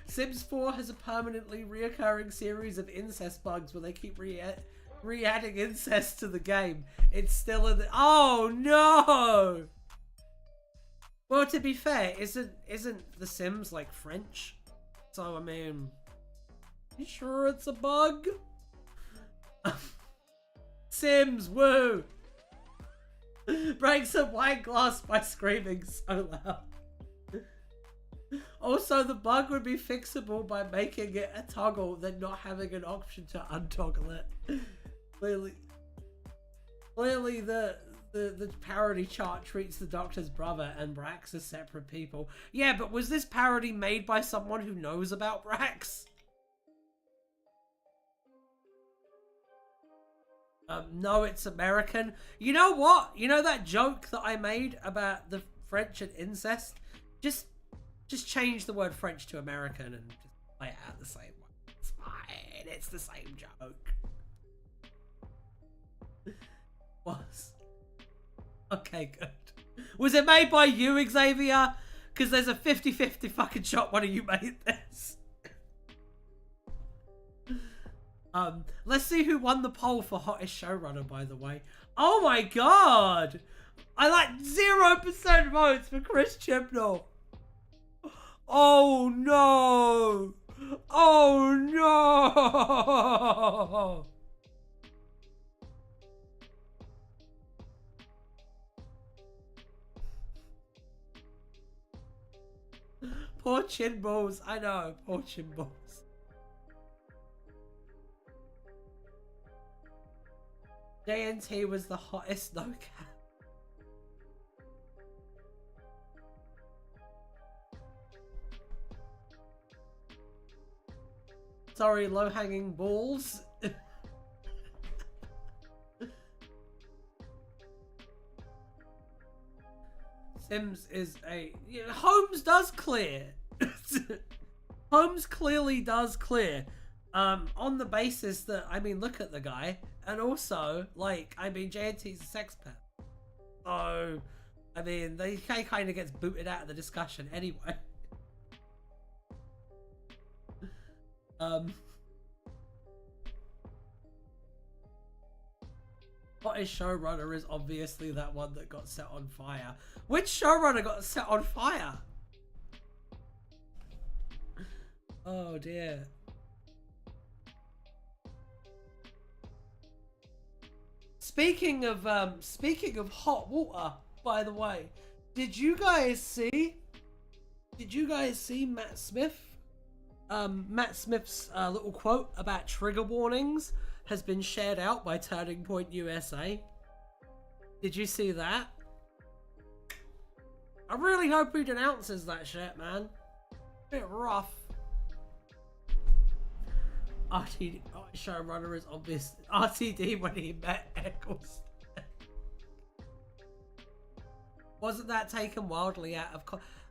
Sims 4 has a permanently reoccurring series of incest bugs where they keep re-adding incest to the game. It's still in the... Oh no! Well, to be fair, isn't The Sims like French? So I mean, you sure it's a bug? Sims, woo! Break some wine glass by screaming so loud. Also, the bug would be fixable by making it a toggle, then not having an option to untoggle it. Clearly, the parody chart treats the Doctor's brother and Brax as separate people. Yeah, but was this parody made by someone who knows about Brax? No, it's American. You know what? You know that joke that I made about the French and incest? Just change the word French to American and just play it out the same way. It's fine. It's the same joke. Was. Okay, good. Was it made by you, Xavier? Because there's a 50-50 fucking shot one of you made this. Let's see who won the poll for hottest showrunner, by the way. Oh my god! I like 0% votes for Chris Chibnall. Oh no! Oh no! Poor chin balls. I know, poor chin balls. JNT was the hottest no cap. Sorry, low-hanging balls. Sims is a... Yeah, Holmes does clear. Holmes clearly does clear. On the basis that, I mean, look at the guy. And also, like, I mean, JNT's a sex pet. So, I mean, he kind of gets booted out of the discussion anyway. Hottest showrunner is obviously that one that got set on fire. Which showrunner got set on fire? Oh dear. Speaking of hot water, by the way, did you guys see Matt Smith? Matt Smith's little quote about trigger warnings has been shared out by Turning Point USA. Did you see that? I really hope he denounces that shit, man. Bit rough. RTD showrunner is obvious. RTD when he met Eccles. Wasn't that taken wildly out of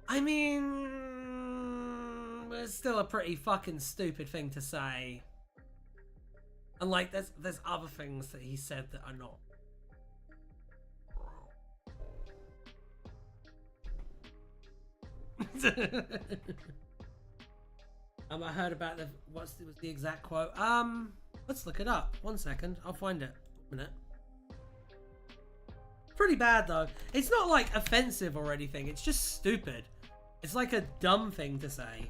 I mean, it's still a pretty fucking stupid thing to say. And like, there's other things that he said that are not. I heard about the was the exact quote. Let's look it up. 1 second, I'll find it. A minute. Pretty bad though. It's not like offensive or anything. It's just stupid. It's like a dumb thing to say.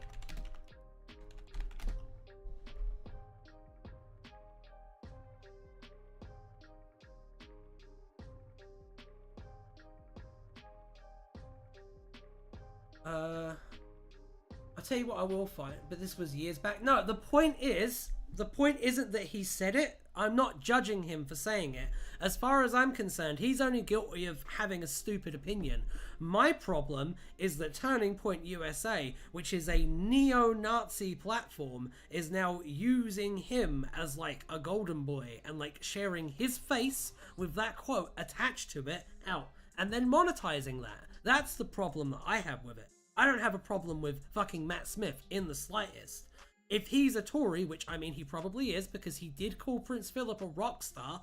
I'll tell you what I will find, but this was years back. No, the point isn't that he said it. I'm not judging him for saying it. As far as I'm concerned, he's only guilty of having a stupid opinion. My problem is that Turning Point USA, which is a neo-Nazi platform, is now using him as like a golden boy and like sharing his face with that quote attached to it out and then monetizing that. That's the problem that I have with it. I don't have a problem with fucking Matt Smith in the slightest. If he's a Tory, which I mean he probably is because he did call Prince Philip a rock star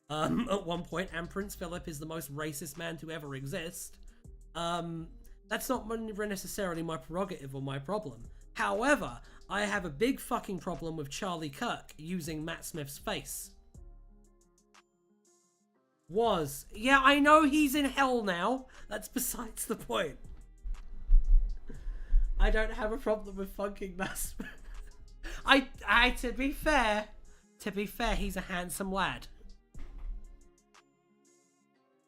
at one point, and Prince Philip is the most racist man to ever exist, that's not necessarily my prerogative or my problem. However, I have a big fucking problem with Charlie Kirk using Matt Smith's face. Yeah, I know he's in hell now. That's besides the point. I don't have a problem with fucking Matt Smith. To be fair, he's a handsome lad.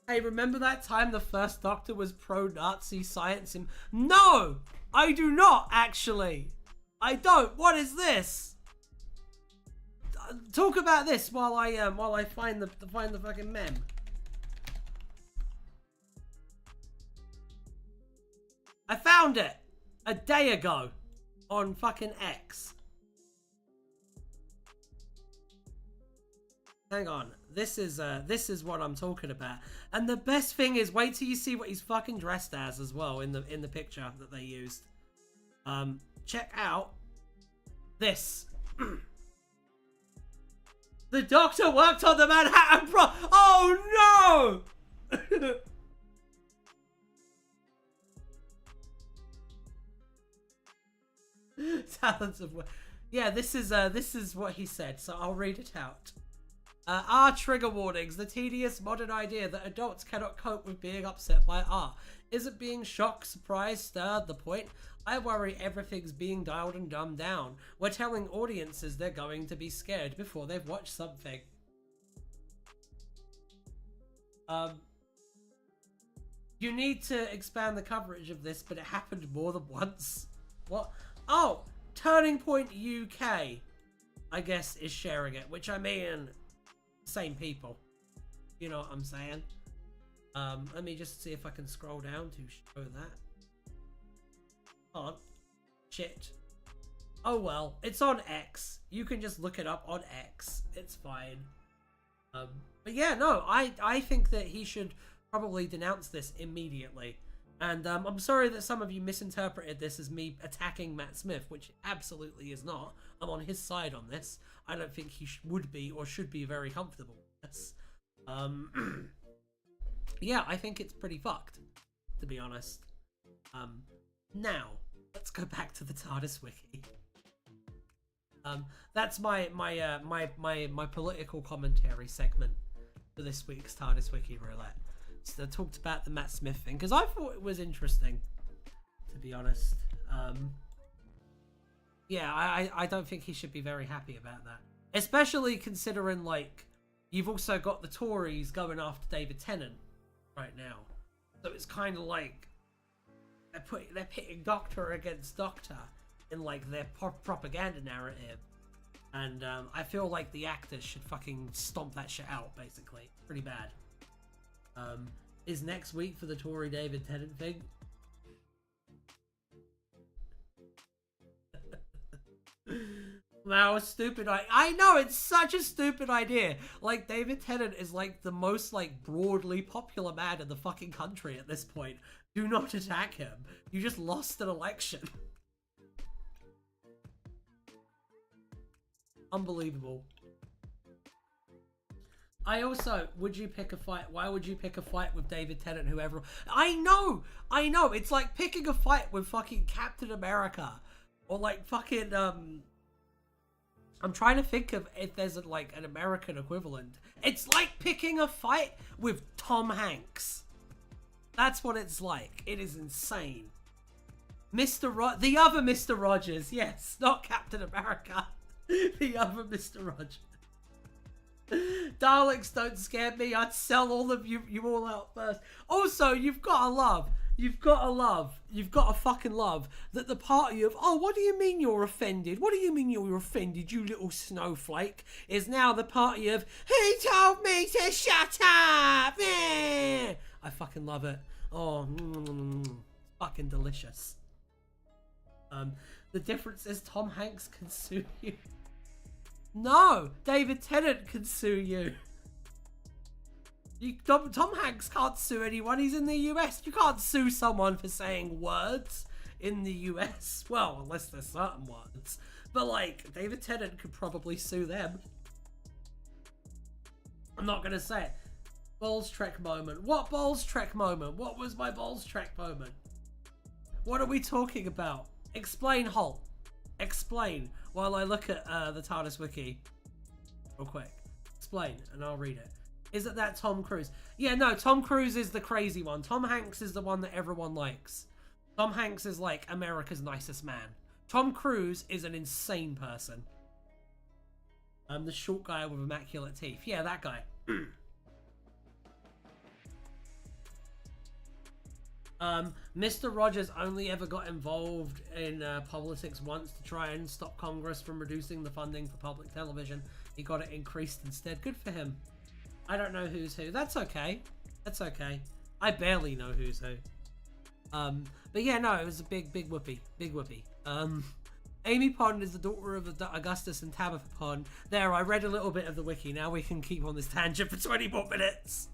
Hey, remember that time the first Doctor was pro-Nazi science? No, I do not actually. I don't. What is this? Talk about this while I find the fucking meme. I found it a day ago on fucking X. Hang on, this is what I'm talking about. And the best thing is, wait till you see what he's fucking dressed as well in the picture that they used. Check out this. The Doctor worked on the Manhattan Pro. Oh no! Talents of yeah, this is what he said, so I'll read it out. Our trigger warnings, the tedious modern idea that adults cannot cope with being upset by art. Isn't being shocked, surprised, stirred the point? I worry everything's being dialed and dumbed down. We're telling audiences they're going to be scared before they've watched something. You need to expand the coverage of this, but it happened more than once. What? Oh, Turning Point UK, I guess, is sharing it, which I mean, same people. You know what I'm saying? Let me just see if I can scroll down to show that. On. Shit. Oh well, it's on X. You can just look it up on X. It's fine. But yeah, no, I think that he should probably denounce this immediately. And I'm sorry that some of you misinterpreted this as me attacking Matt Smith, which absolutely is not. I'm on his side on this. I don't think he would be or should be very comfortable with this. Yeah, I think it's pretty fucked, to be honest. Now, let's go back to the TardisWiki. That's my political commentary segment for this week's TardisWiki Roulette. So I talked about the Matt Smith thing because I thought it was interesting, to be honest. Yeah, I don't think he should be very happy about that, especially considering like you've also got the Tories going after David Tennant right now, so it's kind of like they're pitting Doctor against Doctor in like their propaganda narrative, and I feel like the actors should fucking stomp that shit out. Basically, pretty bad. Is next week for the Tory David Tennant thing? Wow, stupid. I know, it's such a stupid idea. Like, David Tennant is like the most like broadly popular man in the fucking country at this point. Do not attack him. You just lost an election. Unbelievable. I also, would you pick a fight? Why would you pick a fight with David Tennant, whoever? I know. It's like picking a fight with fucking Captain America. Or like fucking, I'm trying to think of if there's like an American equivalent. It's like picking a fight with Tom Hanks. That's what it's like. It is insane. The other Mr. Rogers. Yes, not Captain America. The other Mr. Rogers. Daleks don't scare me. I'd sell all of you all out first. Also, you've got to fucking love that the party of, oh, what do you mean you're offended? What do you mean you're offended, you little snowflake? Is now the party of, he told me to shut up! I fucking love it. Oh, fucking delicious. The difference is Tom Hanks can sue you. No, David Tennant can sue you. Tom Hanks can't sue anyone. He's in the US. You can't sue someone for saying words in the US. Well, unless there's certain words. But like, David Tennant could probably sue them. I'm not gonna say it. Balls Trek moment. What Balls Trek moment? What was my Balls Trek moment? What are we talking about? Explain, Holt. Explain while I look at the TardisWiki Wiki. Real quick. Explain, and I'll read it. Is it that Tom Cruise? Yeah, no, Tom Cruise is the crazy one. Tom Hanks is the one that everyone likes. Tom Hanks is like America's nicest man. Tom Cruise is an insane person. The short guy with immaculate teeth. Yeah, that guy. Mr. Rogers only ever got involved in politics once to try and stop Congress from reducing the funding for public television. He got it increased instead. Good for him. I don't know who's who. That's okay. That's okay. I barely know who's who. But yeah, no, it was a big whoopee. Big whoopee. Amy Pond is the daughter of Augustus and Tabitha Pond. There, I read a little bit of the wiki. Now we can keep on this tangent for 20 more minutes.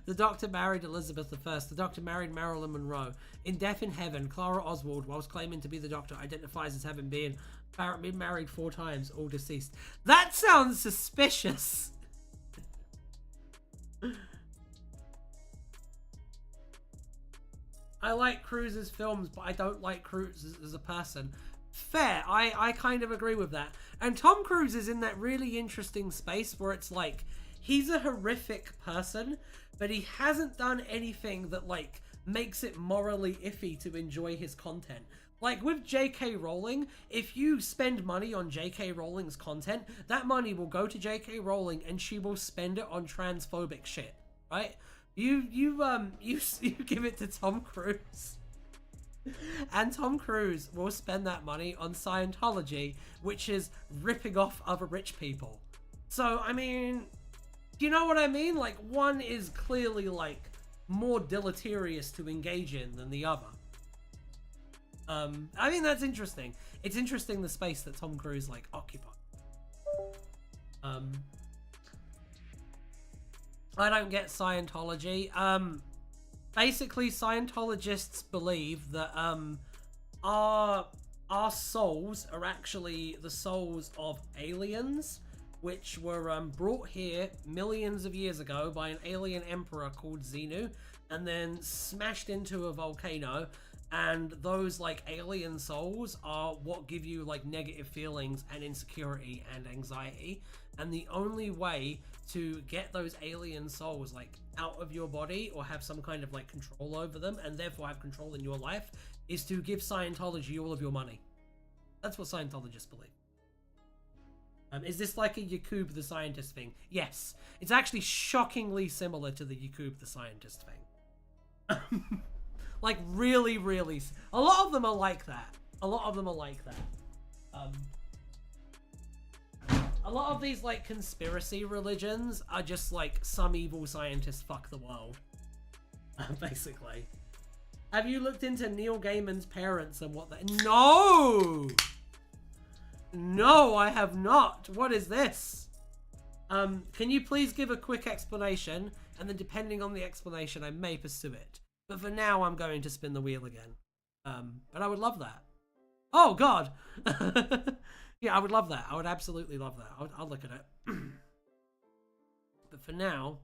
The Doctor married Elizabeth I. The Doctor married Marilyn Monroe. In Death in Heaven, Clara Oswald, whilst claiming to be the Doctor, identifies as having been married 4 times, all deceased. That sounds suspicious. I like Cruise's films, but I don't like Cruise as a person. Fair, I kind of agree with that. And Tom Cruise is in that really interesting space where it's like, he's a horrific person, but he hasn't done anything that like makes it morally iffy to enjoy his content. Like with J.K. Rowling, if you spend money on J.K. Rowling's content, that money will go to J.K. Rowling and she will spend it on transphobic shit, right? You give it to Tom Cruise. And Tom Cruise will spend that money on Scientology, which is ripping off other rich people. So, I mean, do you know what I mean? Like, one is clearly, like, more deleterious to engage in than the other. I think that's interesting. It's interesting the space that Tom Cruise, like, occupies. I don't get Scientology. Basically, Scientologists believe that our souls are actually the souls of aliens, which were brought here millions of years ago by an alien emperor called Xenu, and then smashed into a volcano. And those like alien souls are what give you like negative feelings and insecurity and anxiety. And the only way to get those alien souls like out of your body or have some kind of like control over them and therefore have control in your life is to give Scientology all of your money. That's what Scientologists believe. Is this like a Yakub the Scientist thing? Yes. It's actually shockingly similar to the Yakub the Scientist thing. Like really, really. A lot of them are like that. A lot of them are like that. A lot of these like conspiracy religions are just like some evil scientists fuck the world. Basically. Have you looked into Neil Gaiman's parents and what they... No! No, I have not. What is this? Can you please give a quick explanation? And then depending on the explanation, I may pursue it. But for now, I'm going to spin the wheel again. But I would love that. Oh, God. Yeah, I would love that. I would absolutely love that. I'll look at it. But for now,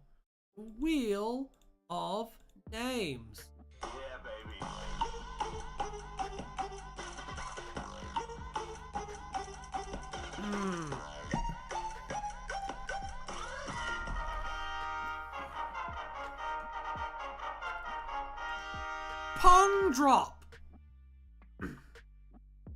Wheel of Names. Yeah, baby. Pong drop.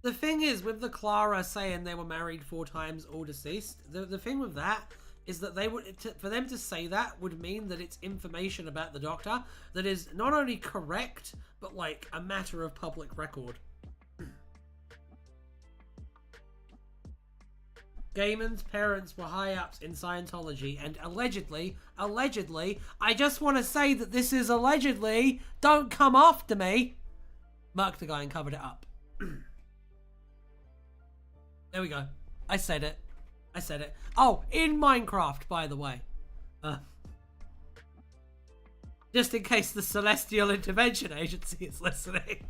The thing is, with the Clara saying they were married 4 times, all deceased, the thing with that is that they would, for them to say that would mean that it's information about the Doctor that is not only correct, but like a matter of public record. Gaiman's parents were high-ups in Scientology, and allegedly, I just want to say that this is allegedly, don't come after me, murked the guy and covered it up. There we go. I said it. Oh, in Minecraft, by the way. Just in case the Celestial Intervention Agency is listening.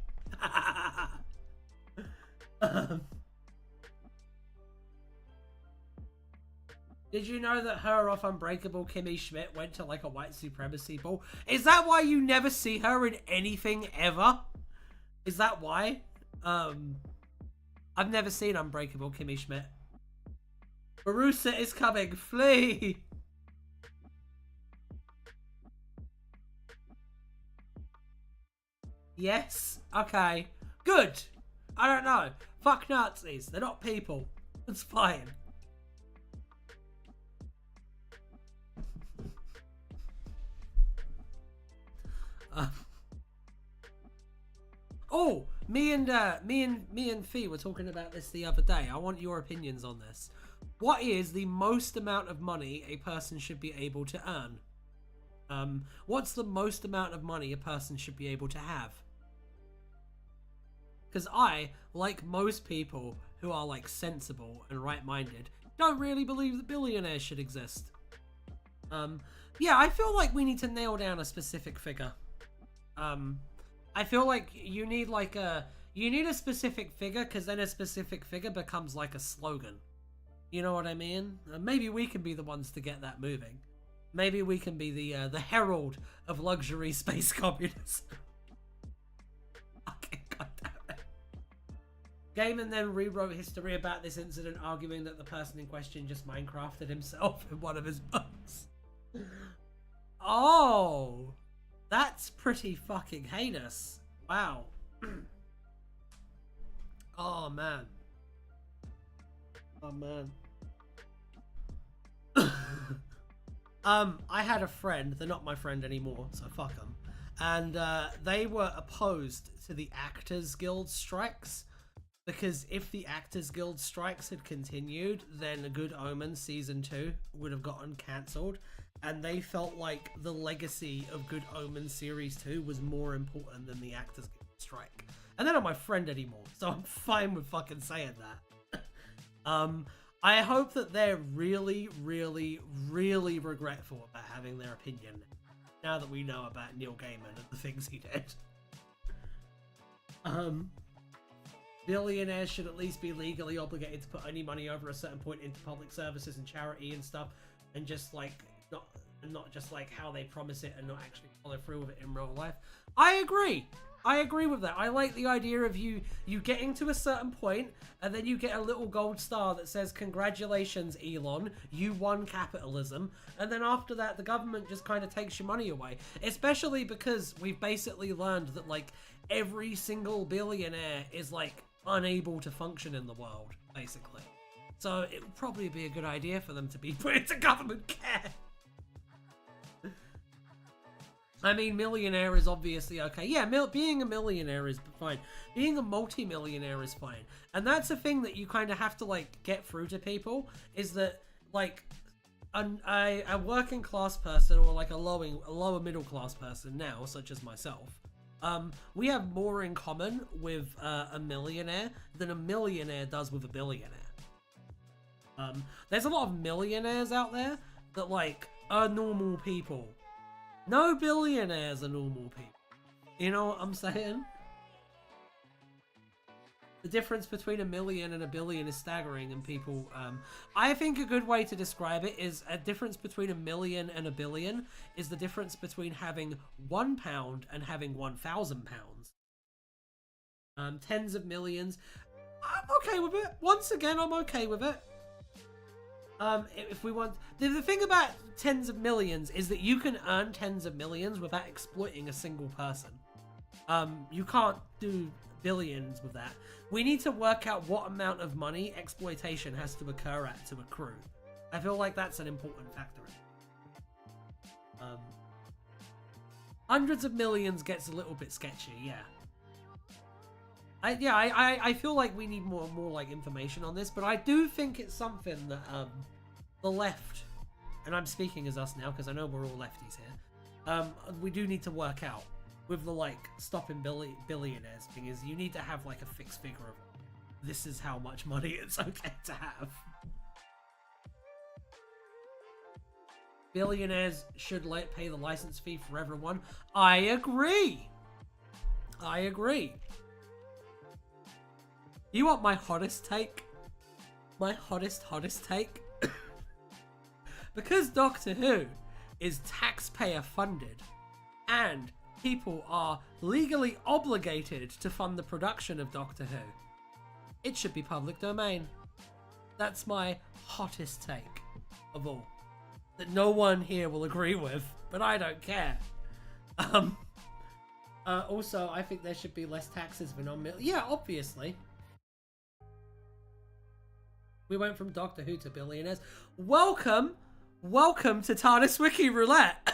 Did you know that her off Unbreakable Kimmy Schmidt went to like a white supremacy ball? Is that why you never see her in anything ever? Is that why? I've never seen Unbreakable Kimmy Schmidt. Barusa is coming. Flee! Yes? Okay. Good. I don't know. Fuck Nazis. They're not people. It's fine. Oh, me and Fee were talking about this the other day. I want your opinions on this. What is the most amount of money a person should be able to earn? What's the most amount of money a person should be able to have? Because I, like most people who are like sensible and right-minded, don't really believe that billionaires should exist. Yeah, I feel like we need to nail down a specific figure. I feel like you need a specific figure, because then a specific figure becomes like a slogan. You know what I mean? Maybe we can be the ones to get that moving. Maybe we can be the herald of luxury space communism. Okay, goddammit. Gaiman then rewrote history about this incident, arguing that the person in question just Minecrafted himself in one of his books. Oh, that's pretty fucking heinous. Wow. Oh, man. Oh, man. I had a friend, they're not my friend anymore, so fuck them. And they were opposed to the Actors Guild strikes, because if the Actors Guild strikes had continued, then Good Omens Season 2 would have gotten cancelled, and they felt like the legacy of Good Omens Series 2 was more important than the Actors Guild strike. And they're not my friend anymore, so I'm fine with fucking saying that. I hope that they're really, really, really regretful about having their opinion now that we know about Neil Gaiman and the things he did. Billionaires should at least be legally obligated to put any money over a certain point into public services and charity and stuff, and just like not just like how they promise it and not actually follow through with it in real life. I agree with that. I like the idea of you getting to a certain point and then you get a little gold star that says, congratulations, Elon, you won capitalism. And then after that, the government just kind of takes your money away. Especially because we've basically learned that like every single billionaire is like unable to function in the world, basically. So it would probably be a good idea for them to be put into government care. I mean, millionaire is obviously okay. Yeah, being a millionaire is fine. Being a multi-millionaire is fine. And that's a thing that you kind of have to, like, get through to people, is that, like, a working class person or, like, a lower middle class person now, such as myself, we have more in common with a millionaire than a millionaire does with a billionaire. There's a lot of millionaires out there that like are normal people. No billionaires are normal people. You know what I'm saying? The difference between a million and a billion is staggering, and people, I think a good way to describe it is a difference between a million and a billion is the difference between having £1 and having 1,000 pounds. Tens of millions. I'm okay with it. Once again, I'm okay with it. If we want, the thing about tens of millions is that you can earn tens of millions without exploiting a single person. You can't do billions with that. We need to work out what amount of money exploitation has to occur at to accrue. I feel like that's an important factor. Hundreds of millions gets a little bit sketchy, yeah. I feel like we need more like information on this, but I do think it's something that the left, and I'm speaking as us now because I know we're all lefties here, we do need to work out with the like stopping billionaires thing. Is you need to have like a fixed figure of this is how much money it's okay to have. Billionaires should pay the license fee for everyone. I agree. You want my hottest take? My hottest take? Because Doctor Who is taxpayer funded and people are legally obligated to fund the production of Doctor Who, it should be public domain. That's my hottest take of all. That no one here will agree with, but I don't care. Also, I think there should be less taxes for non-million. Yeah, obviously. We went from Doctor Who to billionaires. Welcome to TardisWiki Wiki Roulette.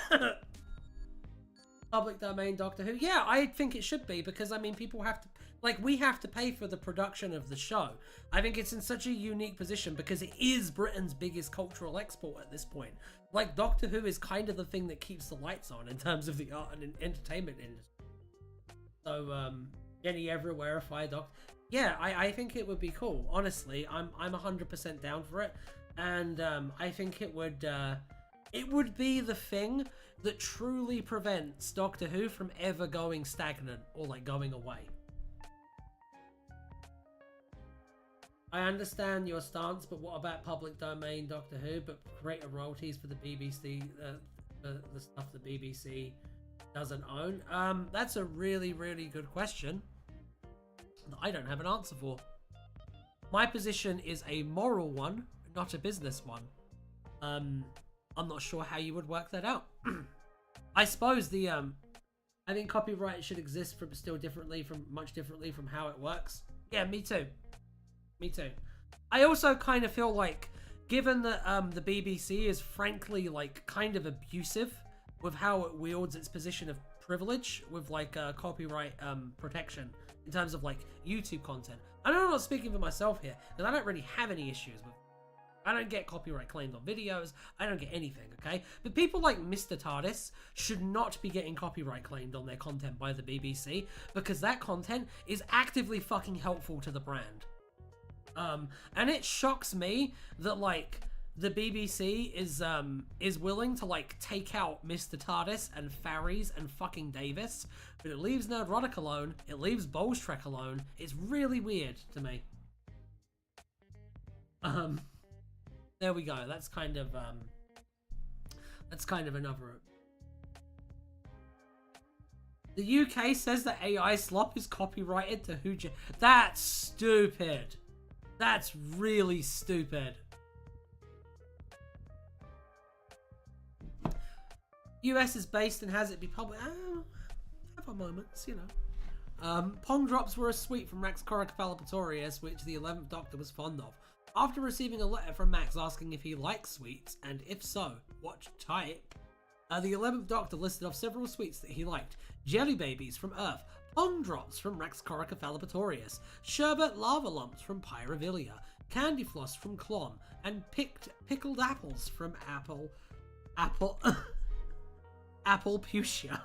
Public domain Doctor Who. Yeah, I think it should be, because I mean people have to, like, we have to pay for the production of the show. I think it's in such a unique position because it is Britain's biggest cultural export at this point. Like, Doctor Who is kind of the thing that keeps the lights on in terms of the art and entertainment industry. So Jenny Everywhere, Fire Doc. Yeah, I think it would be cool. Honestly, I'm 100% down for it, and I think it would be the thing that truly prevents Doctor Who from ever going stagnant or like going away. I understand your stance, but what about public domain Doctor Who, but greater royalties for the BBC, the stuff the BBC doesn't own? That's a really, really good question that I don't have an answer for. My position is a moral one, not a business one. I'm not sure how you would work that out. I suppose I think copyright should exist much differently from how it works. Yeah, me too. I also kind of feel like, given that the BBC is frankly like kind of abusive with how it wields its position of privilege with like copyright protection in terms of like YouTube content. I know I'm not speaking for myself here, because I don't really have any issues with it. I don't get copyright claimed on videos. I don't get anything, okay? But people like Mr. TARDIS should not be getting copyright claimed on their content by the BBC, because that content is actively fucking helpful to the brand. And it shocks me that like the BBC is willing to like take out Mr. TARDIS and Faries and fucking Davis, but it leaves Nerdrotic alone. It leaves Bowles Trek alone. It's really weird to me. There we go. That's kind of another. The UK says that AI slop is copyrighted to Who. That's stupid. That's really stupid. US is based and has it be public. Have our moments, you know. Pong drops were a sweet from Rex Coracapalapatorius, which the 11th Doctor was fond of. After receiving a letter from Max asking if he likes sweets, and if so, what type, the 11th Doctor listed off several sweets that he liked. Jelly babies from Earth, pong drops from Rex Coracapalapatorius, sherbet lava lumps from Pyrovilia, candy floss from Clom, and pickled apples from Apple Pucia.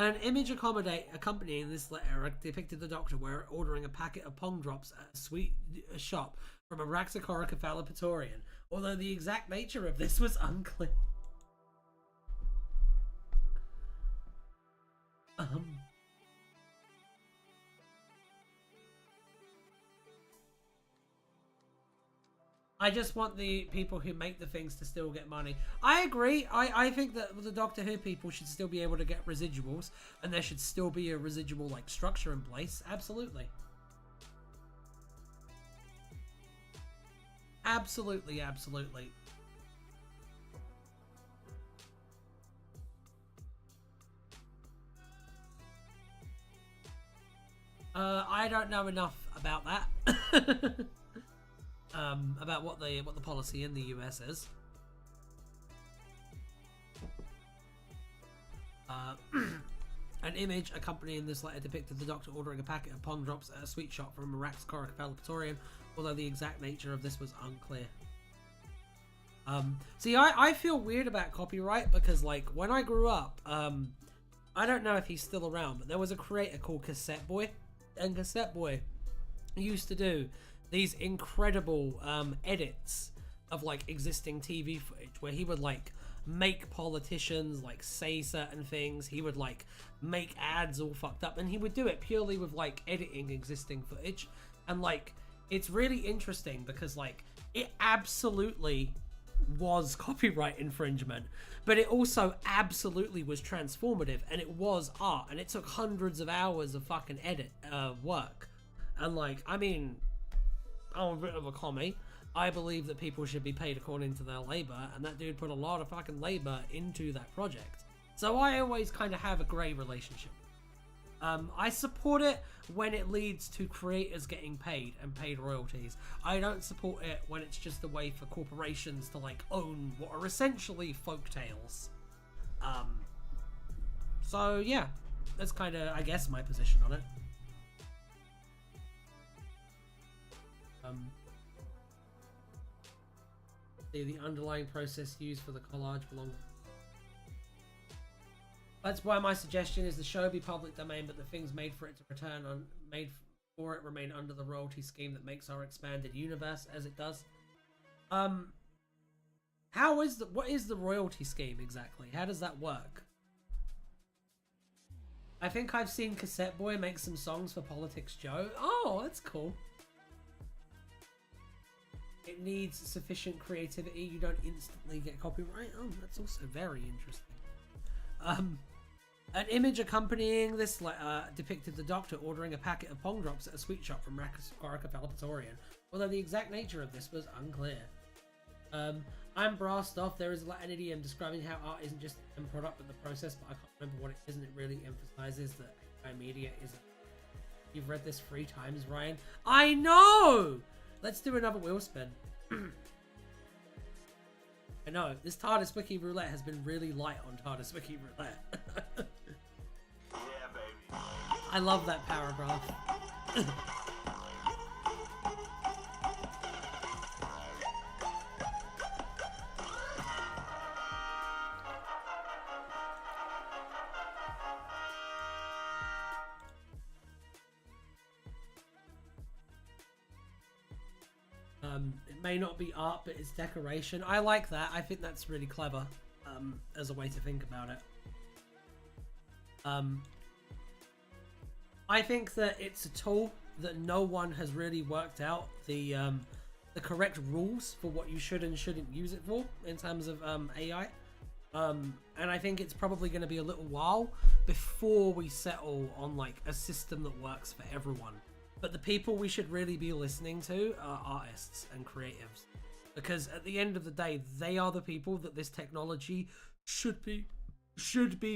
An image accompanying this letter depicted the Doctor ordering a packet of pong drops at a sweet shop from a Raxacoricophalopatorian, although the exact nature of this was unclear. I just want the people who make the things to still get money. I agree. I think that the Doctor Who people should still be able to get residuals, and there should still be a residual like structure in place. Absolutely. Absolutely, absolutely. I don't know enough about that. About what the policy in the US is. An image accompanying this letter depicted the Doctor ordering a packet of pong drops at a sweet shop from a Raxacoricophalopatorian, although the exact nature of this was unclear. See, I feel weird about copyright because, like, when I grew up, I don't know if he's still around, but there was a creator called Cassette Boy, and Cassette Boy used to do these incredible edits of like existing TV footage where he would like make politicians like say certain things. He would like make ads all fucked up, and he would do it purely with like editing existing footage. And like it's really interesting because like it absolutely was copyright infringement, but it also absolutely was transformative, and it was art, and it took hundreds of hours of fucking edit work. And like, I mean, I'm a bit of a commie. I believe that people should be paid according to their labor, and that dude put a lot of fucking labor into that project. So I always kind of have a grey relationship. I support it when it leads to creators getting paid and paid royalties. I don't support it when it's just a way for corporations to like own what are essentially folk tales. So yeah, that's kind of, I guess, my position on it. The underlying process used for the collage belongs. That's why my suggestion is the show be public domain, but the things made for it remain under the royalty scheme that makes our expanded universe as it does. What is the royalty scheme exactly? How does that work? I think I've seen Cassette Boy make some songs for Politics Joe. Oh, that's cool. It needs sufficient creativity. You don't instantly get copyright. Oh, that's also very interesting. An image accompanying this depicted the Doctor ordering a packet of pong drops at a sweet shop from Raxacoricophalopatorian, although the exact nature of this was unclear. I'm brassed off. There is an idiom describing how art isn't just a product but the process, but I can't remember what it is, and it really emphasizes that AI media isn't. You've read this 3 times, Ryan. I know! Let's do another wheel spin. I know, this TardisWiki Wiki Roulette has been really light on TardisWiki Wiki Roulette. Yeah, baby. I love that paragraph. It may not be art, but it's decoration. I like that. I think that's really clever as a way to think about it. I think that it's a tool that no one has really worked out the correct rules for what you should and shouldn't use it for in terms of AI. And I think it's probably going to be a little while before we settle on like a system that works for everyone. But the people we should really be listening to are artists and creatives, because at the end of the day, they are the people that this technology should be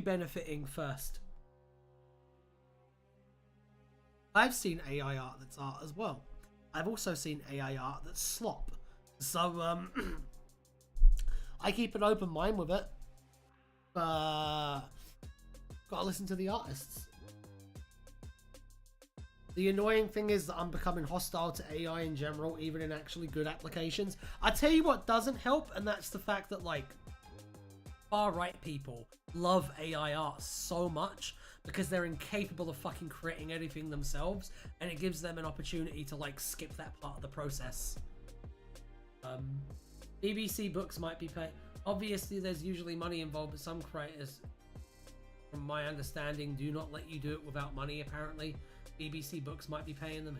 benefiting first. I've seen AI art that's art as well. I've also seen AI art that's slop. So I keep an open mind with it. Gotta listen to the artists. The annoying thing is that I'm becoming hostile to AI in general, even in actually good applications. I tell you what doesn't help, and that's the fact that like far-right people love AI art so much because they're incapable of fucking creating anything themselves, and it gives them an opportunity to like skip that part of the process. BBC books might be paid. Obviously, there's usually money involved, but some creators, from my understanding, do not let you do it without money. Apparently, BBC books might be paying them.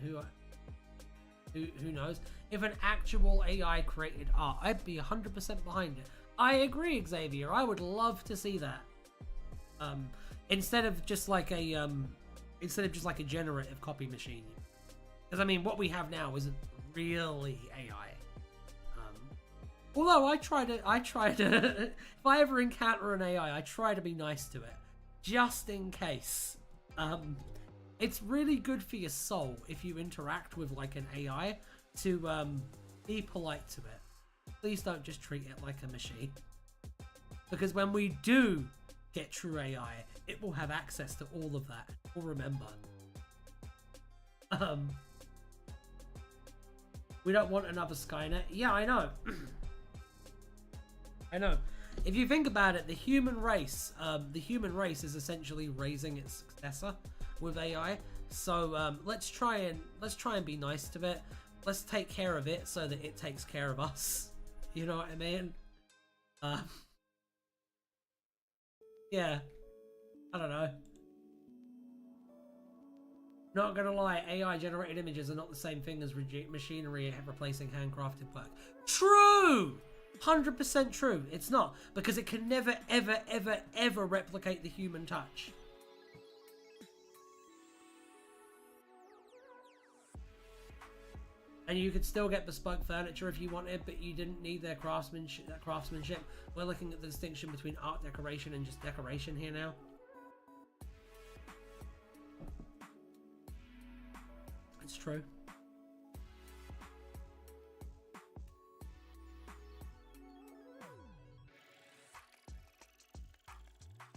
Who knows? If an actual AI created art, I'd be 100% behind it. I agree, Xavier. I would love to see that. Instead of just like a generative copy machine. Because I mean, what we have now isn't really AI. Although I try to, if I ever encounter an AI, I try to be nice to it, just in case. It's really good for your soul if you interact with like an AI to be polite to it. Please don't just treat it like a machine. Because when we do get true AI, it will have access to all of that. We'll remember. We don't want another Skynet. Yeah, I know. I know. If you think about it, the human race is essentially raising its successor with AI. So let's try and be nice to it. Let's take care of it so that it takes care of us. You know what I mean? Yeah. I don't know. Not gonna lie, AI generated images are not the same thing as machinery replacing handcrafted work. True! 100% true. It's not, because it can never, ever, ever, ever replicate the human touch. And you could still get bespoke furniture if you wanted, but you didn't need their craftsmanship. We're looking at the distinction between art decoration and just decoration here now. It's true.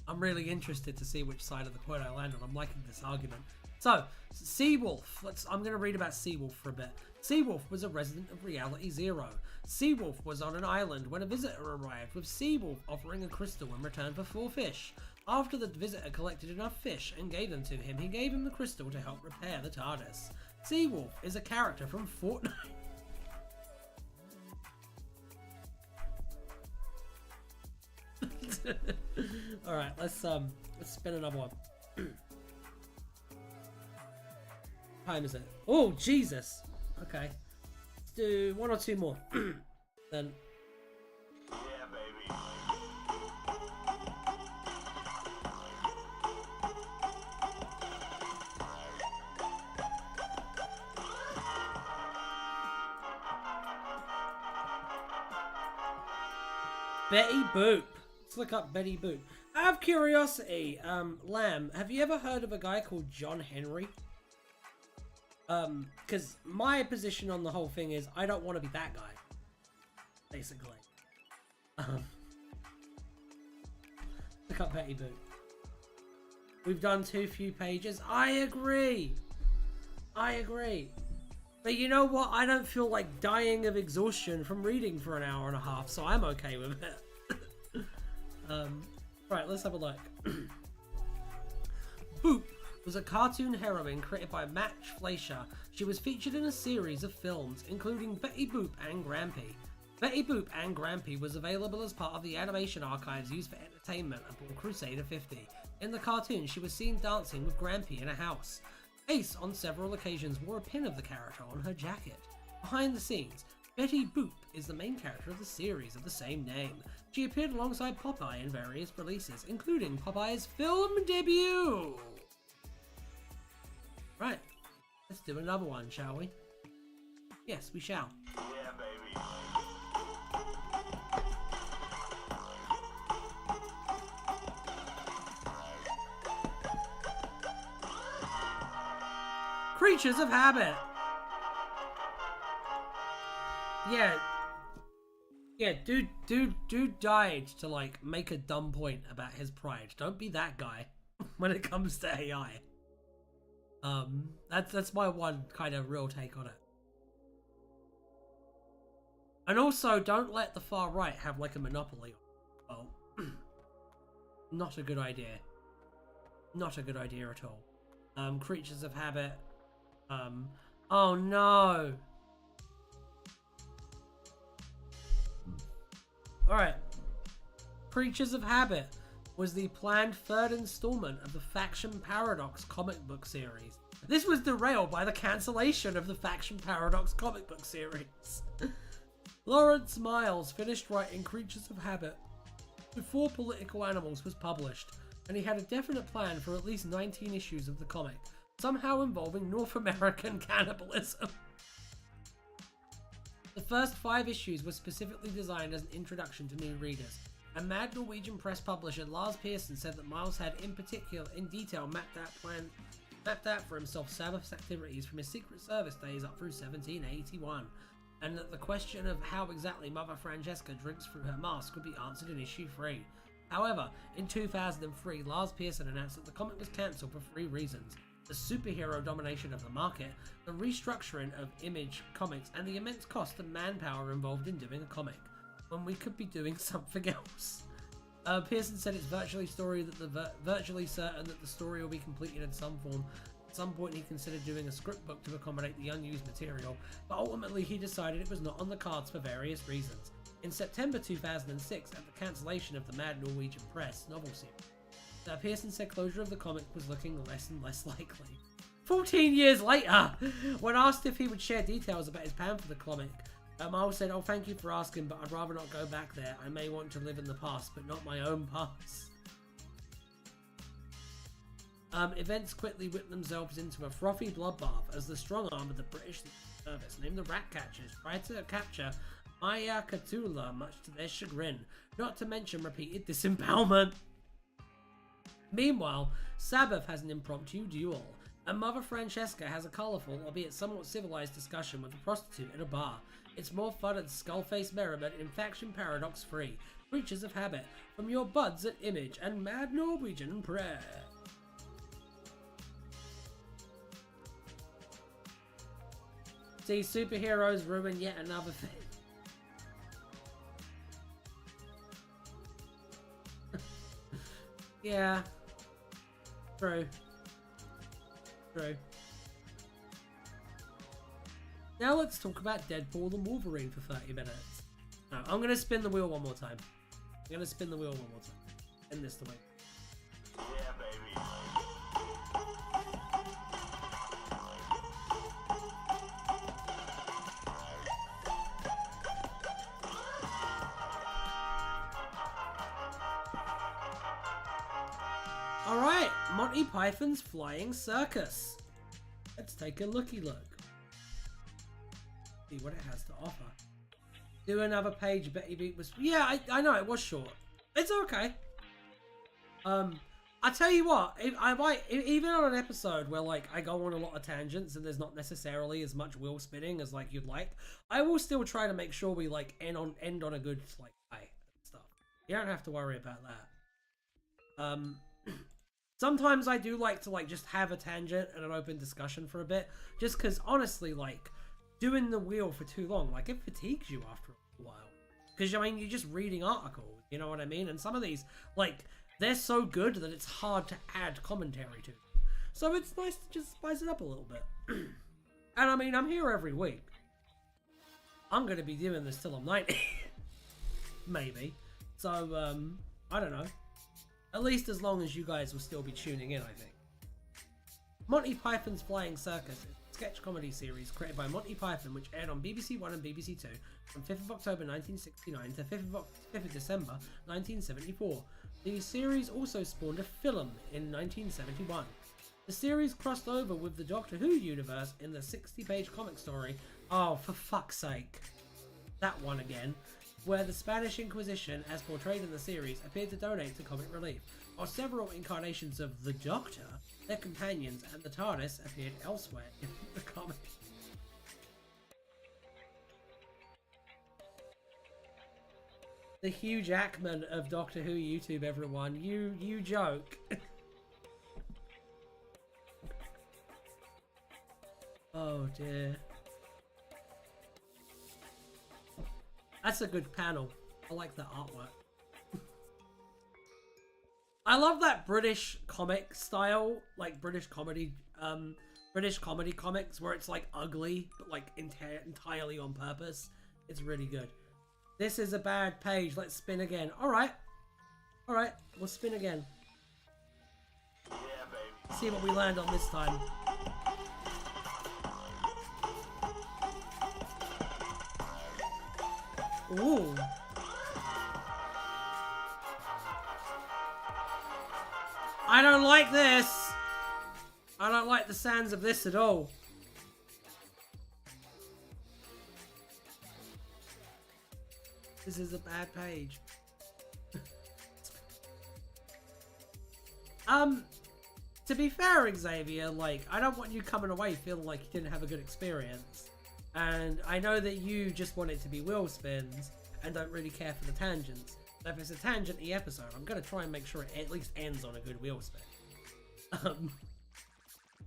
I'm really interested to see which side of the coin I land on. I'm liking this argument. So, Seawolf. I'm going to read about Seawolf for a bit. Seawolf was a resident of Reality Zero. Seawolf was on an island when a visitor arrived, with Seawolf offering a crystal in return for 4 fish. After the visitor collected enough fish and gave them to him, he gave him the crystal to help repair the TARDIS. Seawolf is a character from Fortnite. Alright, let's spin another one. Time is it? Oh, Jesus! Okay. Let's do 1 or 2 more. Then. Yeah, baby. Betty Boop. Let's look up Betty Boop. Out of curiosity, Lamb, have you ever heard of a guy called John Henry? Because my position on the whole thing is I don't want to be that guy. Basically. Look up Betty Boop. We've done too few pages. I agree. I agree. But you know what? I don't feel like dying of exhaustion from reading for an hour and a half, so I'm okay with it. Right, let's have a look. Boop was a cartoon heroine created by Matt Fleischer. She was featured in a series of films, including Betty Boop and Grampy. Betty Boop and Grampy was available as part of the animation archives used for entertainment aboard Crusader 50. In the cartoon, she was seen dancing with Grampy in a house. Ace, on several occasions, wore a pin of the character on her jacket. Behind the scenes, Betty Boop is the main character of the series of the same name. She appeared alongside Popeye in various releases, including Popeye's film debut. Right, let's do another one, shall we? Yes, we shall. Yeah, baby. Creatures of habit. Yeah, dude died to like make a dumb point about his pride. Don't be that guy when it comes to AI. That's my one kind of real take on it. And also, don't let the far right have like a monopoly. Well, not a good idea. Not a good idea at all. Creatures of habit. Oh no. Alright. Creatures of Habit was the planned third installment of the Faction Paradox comic book series. This was derailed by the cancellation of the Faction Paradox comic book series. Lawrence Miles finished writing Creatures of Habit before Political Animals was published, and he had a definite plan for at least 19 issues of the comic, somehow involving North American cannibalism. The first 5 issues were specifically designed as an introduction to new readers. A mad Norwegian press publisher, Lars Pearson, said that Miles had in detail mapped out for himself Sabbath's activities from his Secret Service days up through 1781, and that the question of how exactly Mother Francesca drinks through her mask would be answered in issue 3. However, in 2003, Lars Pearson announced that the comic was cancelled for 3 reasons: the superhero domination of the market, the restructuring of Image Comics, and the immense cost and manpower involved in doing a comic, when we could be doing something else. Pearson said it's virtually certain that the story will be completed in some form. At some point he considered doing a script book to accommodate the unused material, but ultimately he decided it was not on the cards for various reasons. In September 2006, at the cancellation of the Mad Norwegian Press novel series, Pearson said closure of the comic was looking less and less likely. 14 years later, when asked if he would share details about his plan for the comic, Miles said, "Oh, thank you for asking, but I'd rather not go back there. I may want to live in the past, but not my own past." Events quickly whipped themselves into a frothy bloodbath as the strong arm of the British Service, named the Ratcatchers, tried to capture Maya Katula, much to their chagrin, not to mention repeated disembowelment. Meanwhile, Sabbath has an impromptu duel, and Mother Francesca has a colourful, albeit somewhat civilised discussion with a prostitute at a bar. It's more fun and skull-faced merriment in Faction Paradox 3, Creatures of Habit, from your buds at Image and Mad Norwegian Press. See, superheroes ruin yet another thing. Yeah. True. True. Now let's talk about Deadpool and Wolverine for 30 minutes. No, I'm going to spin the wheel one more time. I'm going to spin the wheel one more time. End this the way. Yeah, baby. Alright, Monty Python's Flying Circus. Let's take a looky look. See what it has to offer. Do another page. Betty Beat was... Yeah, I know, it was short. It's okay. I tell you what, even on an episode where like I go on a lot of tangents and there's not necessarily as much wheel spinning as like you'd like, I will still try to make sure we like end on a good like high and stuff. You don't have to worry about that. Sometimes I do like to like just have a tangent and an open discussion for a bit, just because honestly, like doing the wheel for too long, like it fatigues you after a while. Because I mean, you're just reading articles, you know what I mean? And some of these, like, they're so good that it's hard to add commentary to. So it's nice to just spice it up a little bit. And I mean, I'm here every week. I'm going to be doing this till I'm 90. Maybe. So, I don't know. At least as long as you guys will still be tuning in, I think. Monty Python's Flying Circus is a sketch comedy series created by Monty Python, which aired on BBC One and BBC Two from 5th of October 1969 to 5th of December 1974. The series also spawned a film in 1971. The series crossed over with the Doctor Who universe in the 60-page comic story, oh, for fuck's sake, that one again, where the Spanish Inquisition, as portrayed in the series, appeared to donate to comic relief, while several incarnations of the Doctor, their companions, and the TARDIS appeared elsewhere in the comic. The Hugh Jackman of Doctor Who YouTube, everyone. You joke. Oh dear. That's a good panel. I like that artwork. I love that British comic style, like British comedy comics where it's like ugly, but like entirely on purpose. It's really good. This is a bad page. Let's spin again. All right, we'll spin again. Yeah, baby. See what we land on this time. Ooh. I don't like this. I don't like the sounds of this at all. This is a bad page. To be fair, Xavier, like, I don't want you coming away feeling like you didn't have a good experience. And I know that you just want it to be wheel spins and don't really care for the tangents. So if it's a tangent-y episode, I'm going to try and make sure it at least ends on a good wheel spin.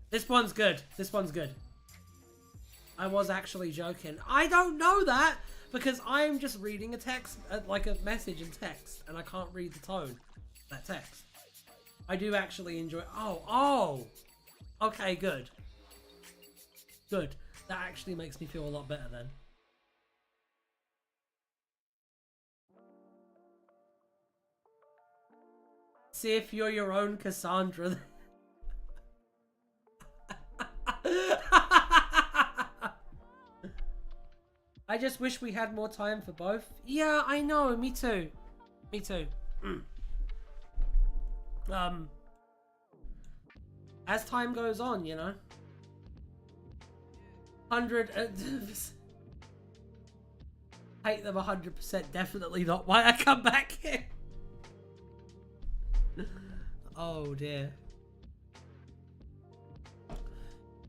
This one's good. This one's good. I was actually joking. I don't know that because I'm just reading a text, like a message in text, and I can't read the tone of that text. I do actually enjoy... Oh! Okay, good. Good. That actually makes me feel a lot better then. See if you're your own Cassandra. I just wish we had more time for both. Yeah, I know. Me too. Me too. As time goes on, you know. 100. Hate them 100%. Definitely not why I come back here. Oh dear.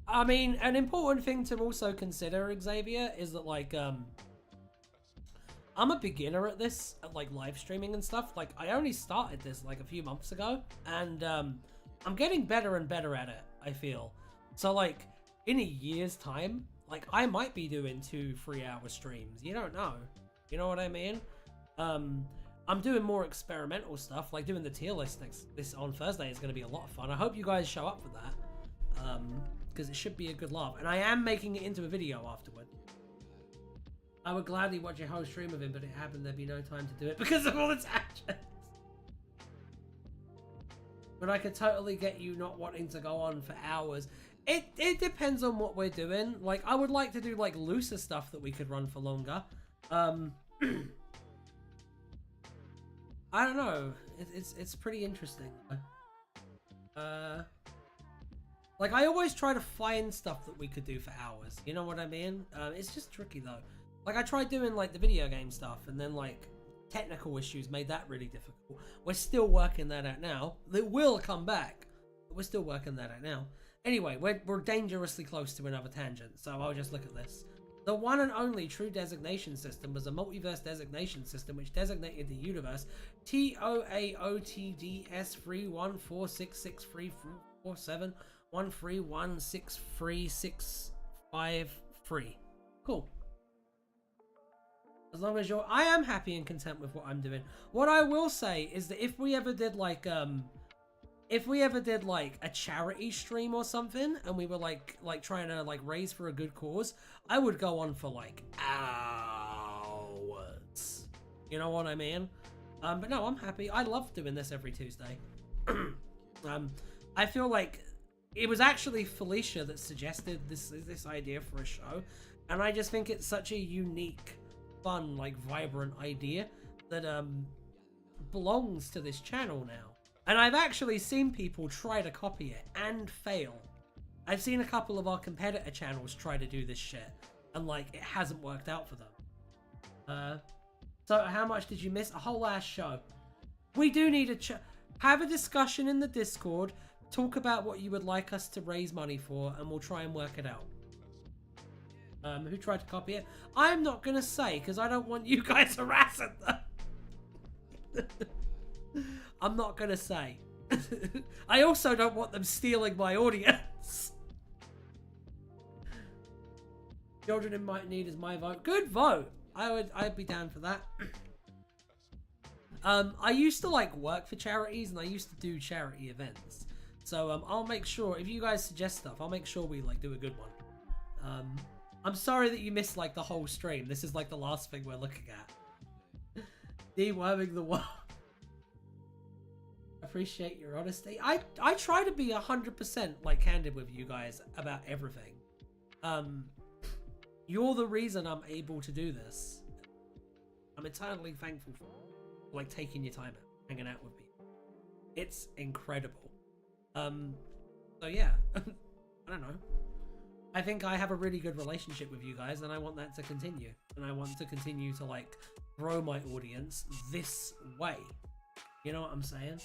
I mean, an important thing to also consider, Xavier, is that like I'm a beginner at this, at like live streaming and stuff. Like I only started this like a few months ago, and I'm getting better and better at it, I feel. So like in a year's time, like I might be doing 2-3 hour streams. You don't know. You know what I mean? I'm doing more experimental stuff, like doing the tier list this on Thursday is going to be a lot of fun. I hope you guys show up for that, because it should be a good laugh. And I am making it into a video afterward. I would gladly watch a whole stream of him, but it happened there'd be no time to do it because of all the tangents. But I could totally get you not wanting to go on for hours. It depends on what we're doing. Like, I would like to do like looser stuff that we could run for longer. I don't know. It's pretty interesting. Like I always try to find stuff that we could do for hours. You know what I mean? It's just tricky though. Like I tried doing like the video game stuff, and then like technical issues made that really difficult. We're still working that out now. It will come back, but we're still working that out now. Anyway, we're dangerously close to another tangent, so I'll just look at this. The one and only true designation system was a multiverse designation system which designated the universe TOAOTDS31466347131636353. Cool. As long as you're... I am happy and content with what I'm doing. What I will say is that if we ever did like a charity stream or something, and we were like trying to like raise for a good cause, I would go on for like hours. You know what I mean? But no, I'm happy. I love doing this every Tuesday. I feel like it was actually Felicia that suggested this idea for a show, and I just think it's such a unique, fun, like vibrant idea that belongs to this channel now. And I've actually seen people try to copy it and fail. I've seen a couple of our competitor channels try to do this shit, and like it hasn't worked out for them. So how much did you miss? A whole ass show. We do need to have a discussion in the Discord, talk about what you would like us to raise money for, and we'll try and work it out. Who tried to copy it? I'm not gonna say, because I don't want you guys harassing them. I'm not gonna say. I also don't want them stealing my audience. Children in Might Need is my vote. Good vote. I'd be down for that. I used to like work for charities and I used to do charity events. So I'll make sure if you guys suggest stuff, I'll make sure we like do a good one. I'm sorry that you missed like the whole stream. This is like the last thing we're looking at. Deworming the world. Appreciate your honesty. I try to be 100% like candid with you guys about everything. You're the reason I'm able to do this. I'm eternally thankful for like taking your time out, hanging out with me. It's incredible. So yeah, I don't know. I think I have a really good relationship with you guys and I want that to continue. And I want to continue to like grow my audience this way. You know what I'm saying?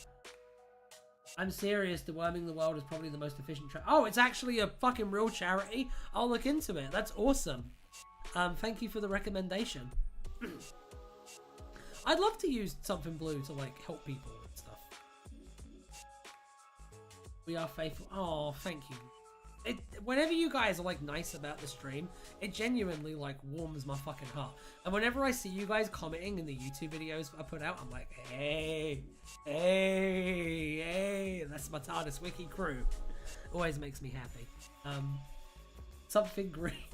I'm serious, Deworming the World is probably the most efficient Oh, it's actually a fucking real charity? I'll look into it. That's awesome. Thank you for the recommendation. I'd love to use something blue to like help people and stuff. We are faithful. Oh, thank you. Whenever you guys are like nice about the stream, it genuinely like warms my fucking heart. And whenever I see you guys commenting in the YouTube videos I put out, I'm like, hey, hey, hey, that's my Tardis Wiki crew. Always makes me happy. Something green.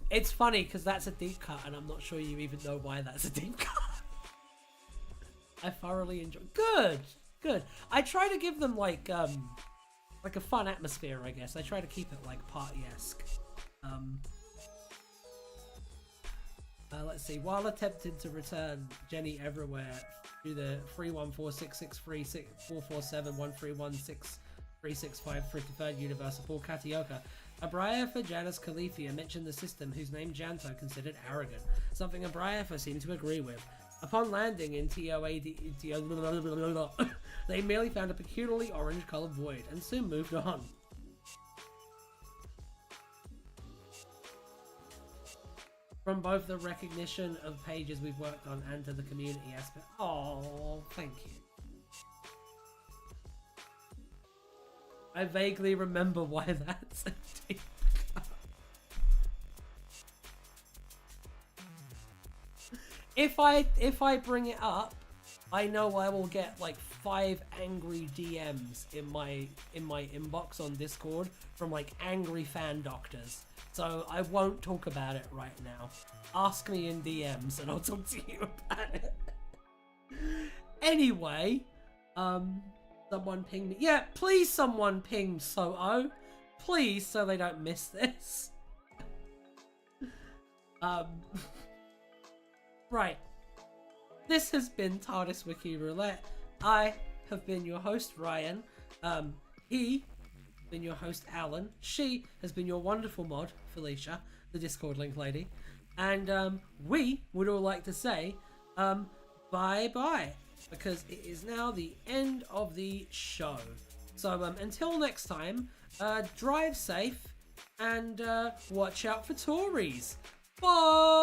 It's funny because that's a deep cut and I'm not sure you even know why that's a deep cut. I thoroughly enjoy. Good. Good. I try to give them like a fun atmosphere, I guess. I try to keep it like party-esque. Let's see. While attempting to return Jenny everywhere through the 314-663-447-131-6365 33rd universe of Paul Katioka, Abrayafa Janus Califia mentioned the system whose name Janto considered arrogant, something Abrayafa seemed to agree with. Upon landing in TOAD, they merely found a peculiarly orange-colored void and soon moved on. From both the recognition of pages we've worked on and to the community aspect. Oh, thank you. I vaguely remember why that's a deep cut. If I bring it up, I know I will get like 5 angry DMs in my inbox on Discord from like angry fan doctors. So I won't talk about it right now. Ask me in DMs and I'll talk to you about it. Anyway, someone ping me. Yeah, please someone ping Soho. Please, so they don't miss this. Right. This has been Tardis Wiki Roulette. I have been your host, Ryan. He has been your host, Alan. She has been your wonderful mod, Felicia, the Discord link lady. And we would all like to say bye-bye, because it is now the end of the show. So until next time, drive safe and watch out for Tories. Bye!